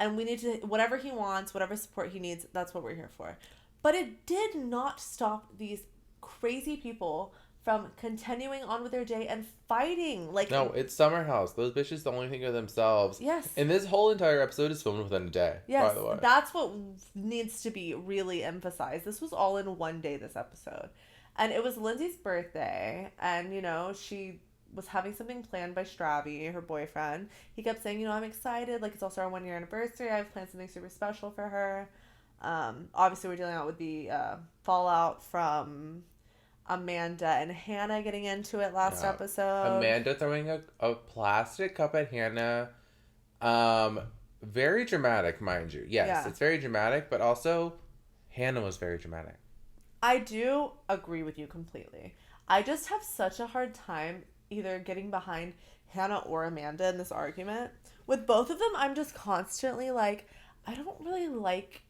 and we need to, whatever he wants, whatever support he needs, that's what we're here for. But it did not stop these crazy people from continuing on with their day and fighting. Like, no, it's Summer House. Those bitches only think of themselves. Yes. And this whole entire episode is filmed within a day. Yes, by the way. that's what needs to be really emphasized. This was all in one day, this episode. And it was Lindsay's birthday. And, you know, she was having something planned by Stravy, her boyfriend. He kept saying, you know, I'm excited. Like, it's also our 1 year anniversary. I've planned something super special for her. Obviously, we're dealing out with the fallout from Amanda and Hannah getting into it last episode. Amanda throwing a plastic cup at Hannah. Very dramatic, mind you. Yes, it's very dramatic, but also Hannah was very dramatic. I do agree with you completely. I just have such a hard time either getting behind Hannah or Amanda in this argument. With both of them, I'm just constantly like, I don't really like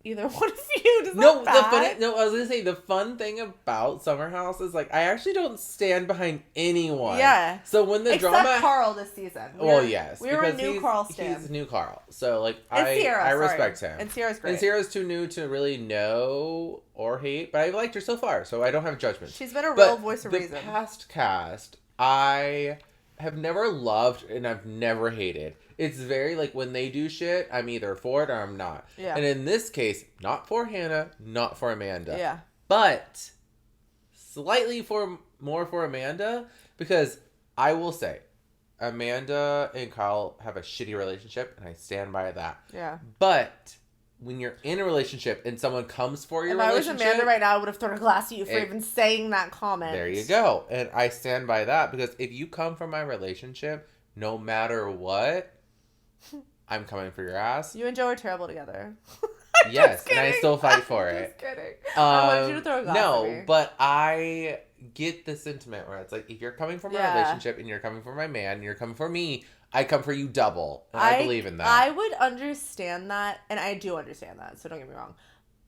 either one of you. Does that bad? I was gonna say the fun thing about Summer House is like I actually don't stand behind anyone. Yeah. So when the Except drama, Carl this season. Yes, we were a new Carl stan. He's new Carl. So like Sierra, I respect him. And Sierra's great. And Sierra's too new to really know or hate, but I've liked her so far, so I don't have judgment. She's been a real voice of reason. The past cast, I have never loved and I've never hated. It's very, like, when they do shit, I'm either for it or I'm not. Yeah. And in this case, not for Hannah, not for Amanda. Yeah. But slightly more for Amanda, because I will say, Amanda and Kyle have a shitty relationship, and I stand by that. Yeah. But when you're in a relationship and someone comes for your relationship... If I was Amanda right now, I would have thrown a glass at you for even saying that comment. There you go. And I stand by that, because if you come from my relationship, no matter what... I'm coming for your ass. You and Joe are terrible together. Yes, and I still fight for it. Just kidding. I wanted you to throw a glass at me. No, but I get the sentiment where it's like, if you're coming for my relationship and you're coming for my man and you're coming for me, I come for you double. And I believe in that. I would understand that, and I do understand that, so don't get me wrong.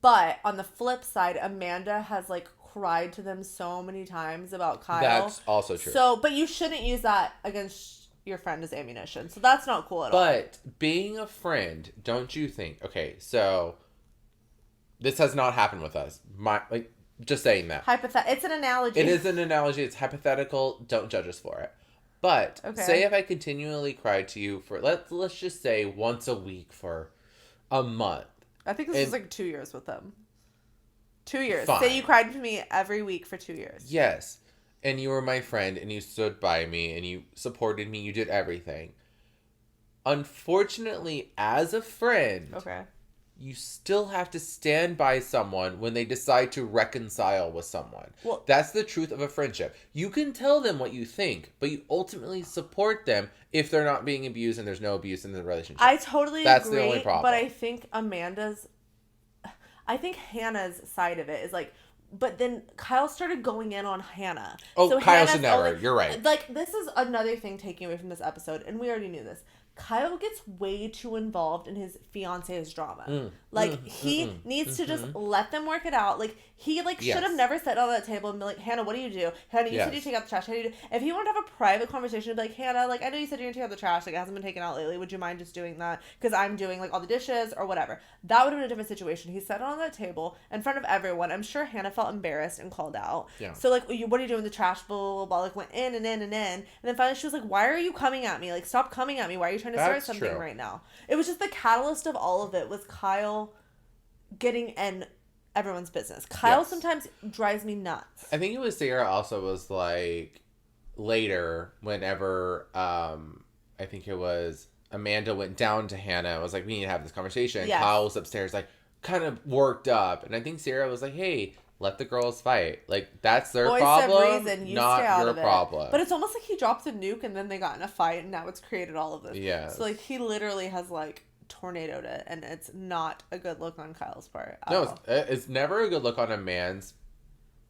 But on the flip side, Amanda has like cried to them so many times about Kyle. That's also true. So, but you shouldn't use that against your friend as ammunition. So that's not cool at all. But being a friend, don't you think? Okay, so this has not happened with us. Just saying that. It's an analogy. It is an analogy. It's hypothetical. Don't judge us for it. But say if I continually cried to you for let's just say once a week for a month. I think this was like 2 years with them. 2 years. Fine. Say you cried for me every week for 2 years. Yes. And you were my friend, and you stood by me, and you supported me, you did everything. Unfortunately, as a friend, you still have to stand by someone when they decide to reconcile with someone. Well, that's the truth of a friendship. You can tell them what you think, but you ultimately support them if they're not being abused and there's no abuse in the relationship. I totally agree. That's the only problem. But I think Hannah's side of it is like, but then Kyle started going in on Hannah. Oh, so Kyle should never. You're right. Like, this is another thing taking away from this episode, and we already knew this. Kyle gets way too involved in his fiance's drama. He needs to just let them work it out. Like, he should have never sat on that table and be like, Hannah, what do you do? Hannah, you said you take out the trash. How do you do? If he wanted to have a private conversation, be like, Hannah, like, I know you said you're gonna take out the trash. Like, it hasn't been taken out lately. Would you mind just doing that? Because I'm doing like all the dishes or whatever. That would have been a different situation. He sat on that table in front of everyone. I'm sure Hannah felt embarrassed and called out. Yeah. So like, what are you doing? The trash, blah, blah, blah, like went in and in and in. And then finally she was like, why are you coming at me? Like, stop coming at me. Why are you trying to start something right now? It was just the catalyst of all of it was Kyle getting in everyone's business. Kyle sometimes drives me nuts. I think it was Sarah also was like later whenever I think it was Amanda went down to Hannah and was like, we need to have this conversation. Yes. Kyle was upstairs like kind of worked up, and I think Sarah was like, hey, let the girls fight. Like, that's their problem, not your problem. But it's almost like he dropped a nuke and then they got in a fight and now it's created all of this. Yeah. So, like, he literally has, like, tornadoed it, and it's not a good look on Kyle's part. No, it's never a good look on a man's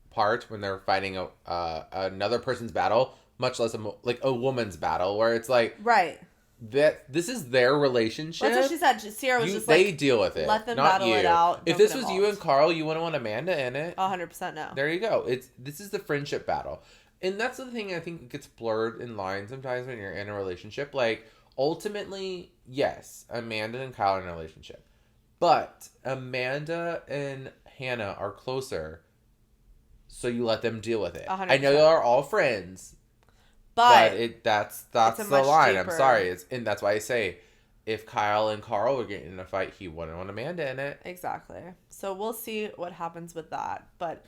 part when they're fighting another person's battle, much less a woman's battle, where it's like... Right. This is their relationship. That's what she said. Sierra was just like, they deal with it. Let them battle it out. If this was you and Carl, you wouldn't want Amanda in it. 100% no. There you go. This is the friendship battle. And that's the thing I think gets blurred in line sometimes when you're in a relationship. Like, ultimately, yes, Amanda and Kyle are in a relationship. But Amanda and Hannah are closer so you let them deal with it. 100%. I know y'all are all friends, but that's the line. Deeper. I'm sorry. And that's why I say, if Kyle and Carl were getting in a fight, he wouldn't want Amanda in it. Exactly. So we'll see what happens with that. But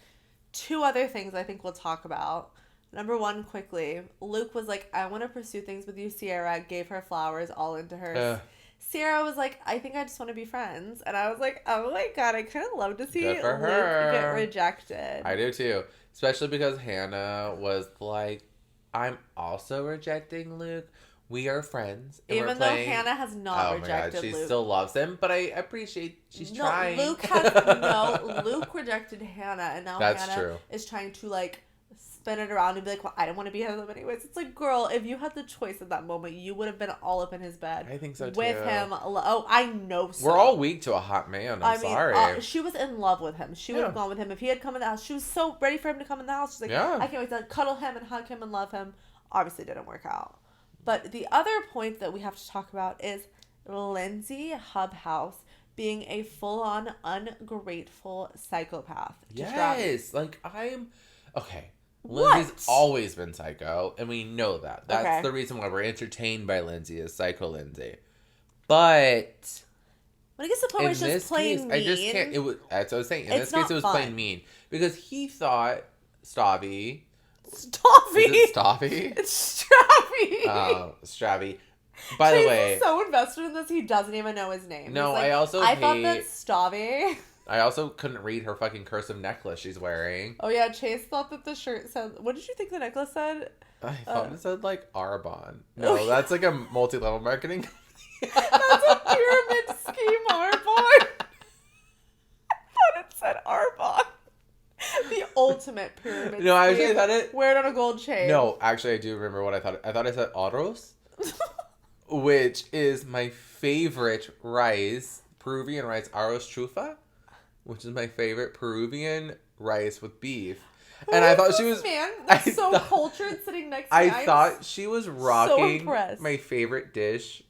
2 other things I think we'll talk about. Number 1, quickly, Luke was like, I want to pursue things with you, Sierra. Gave her flowers, all into her. Sierra was like, I think I just want to be friends. And I was like, oh my God, I kind of love to see Luke get rejected. I do too. Especially because Hannah was like, I'm also rejecting Luke. We are friends. Even though Hannah has not rejected Luke. She still loves him, but I appreciate she's trying. Luke rejected Hannah, and now Hannah is trying to, like, spin it around and be like, well, I don't want to be with him anyways. It's like, girl, if you had the choice at that moment, you would have been all up in his bed. I think so, too. With him. Oh, I know so. We're all weak to a hot man. I'm sorry. She was in love with him. She would have gone with him. If he had come in the house, she was so ready for him to come in the house. She's like, I can't wait to cuddle him and hug him and love him. Obviously, didn't work out. But the other point that we have to talk about is Lindsay Hubhouse being a full-on ungrateful psychopath. Yes. Like, okay. Lindsay's always been psycho, and we know that. That's the reason why we're entertained by Lindsay, is Psycho Lindsay. But when it gets to the point where she's playing mean, I just can't. That's what I was saying. In this case, it was playing mean. Because he thought Stavi. Is it Stavi? It's Stravy. Oh, Stravy. By the way, he's so invested in this, he doesn't even know his name. No, like, I thought that's Stavi. I also couldn't read her fucking cursive necklace she's wearing. Oh yeah, Chase thought that the shirt said... What did you think the necklace said? I thought it said, like, Arbonne. No, that's like a multi-level marketing company. That's a pyramid scheme, Arbonne. I thought it said Arbonne. The ultimate pyramid scheme. No, I actually thought it... Wear it on a gold chain. No, actually, I do remember what I thought. I thought it said Arroz, which is my favorite rice, Peruvian rice, arroz trufa, which is my favorite Peruvian rice with beef. And I thought she was... Man, that's so cultured sitting next to me. I thought she was rocking so my favorite dish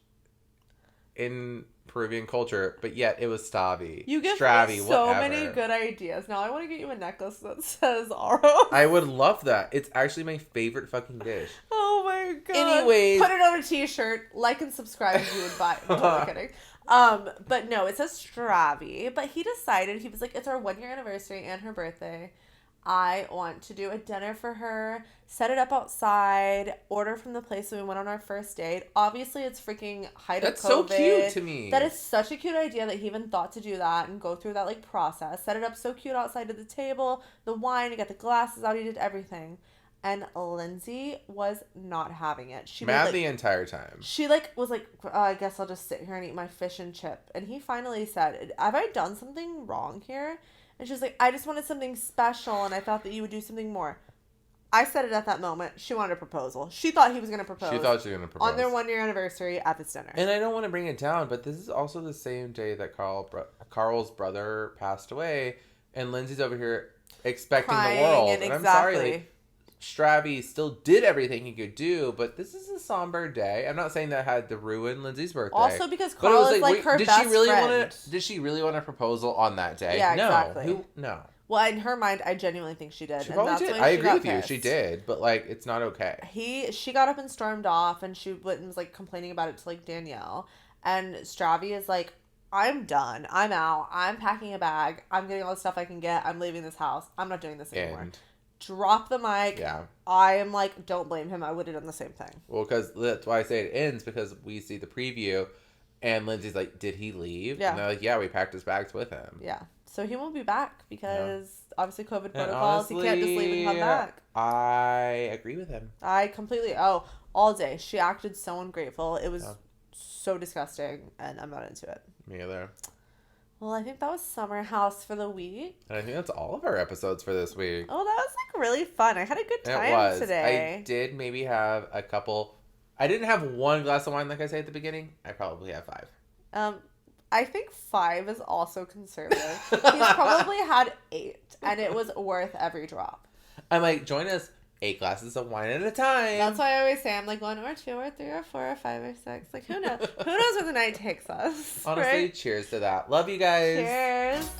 in Peruvian culture, but yet it was Stavi. You give me so many good ideas. Now I want to get you a necklace that says Aro. I would love that. It's actually my favorite fucking dish. Oh my God. Anyways. Put it on a t-shirt. Like and subscribe if you would buy it. I'm totally kidding. But no, it says Stravi. But he decided, he was like, it's our 1-year anniversary and her birthday. I want to do a dinner for her, set it up outside, order from the place that we went on our first date. Obviously, it's freaking height of COVID. That's so cute to me. That is such a cute idea that he even thought to do that and go through that, like, process. Set it up so cute outside of the table, the wine, he got the glasses out, he did everything. And Lindsay was not having it. She mad the entire time. She, like, was like, I guess I'll just sit here and eat my fish and chip. And he finally said, have I done something wrong here? And she was like, I just wanted something special, and I thought that you would do something more. I said it at that moment. She wanted a proposal. She thought he was going to propose. She thought she was going to propose. On their 1-year anniversary at this dinner. And I don't want to bring it down, but this is also the same day that Carl's brother passed away, and Lindsay's over here expecting the world. And I'm sorry, like, Stravi still did everything he could do, but this is a somber day. I'm not saying that had to ruin Lindsay's birthday. Also because Carl is like her best friend. Did she really want a proposal on that day? Yeah, no. exactly. No. Well, in her mind, I genuinely think she did. She probably did. I agree with you. She did, but like, it's not okay. She got up and stormed off, and she went and was like complaining about it to like Danielle, and Stravi is like, I'm done. I'm out. I'm packing a bag. I'm getting all the stuff I can get. I'm leaving this house. I'm not doing this anymore. Drop the mic. Yeah. I am like, don't blame him. I would have done the same thing. Well, because that's why I say it ends, because we see the preview, and Lindsay's like, did he leave? Yeah. And they're like, yeah, we packed his bags with him. Yeah. So he won't be back because obviously COVID protocols. Honestly, he can't just leave and come back. I agree with him. I completely. All day. She acted so ungrateful. It was so disgusting, and I'm not into it. Me either. Well, I think that was Summer House for the week. And I think that's all of our episodes for this week. Oh, that was like really fun. I had a good time today. I did maybe have a couple. I didn't have one glass of wine like I said at the beginning. I probably have 5. I think 5 is also conservative. He's probably had 8, and it was worth every drop. I'm like, join us 8 glasses of wine at a time. That's why I always say I'm like 1 or 2 or 3 or 4 or 5 or 6. Like, who knows? Who knows where the night takes us? Honestly, right? Cheers to that. Love you guys. Cheers.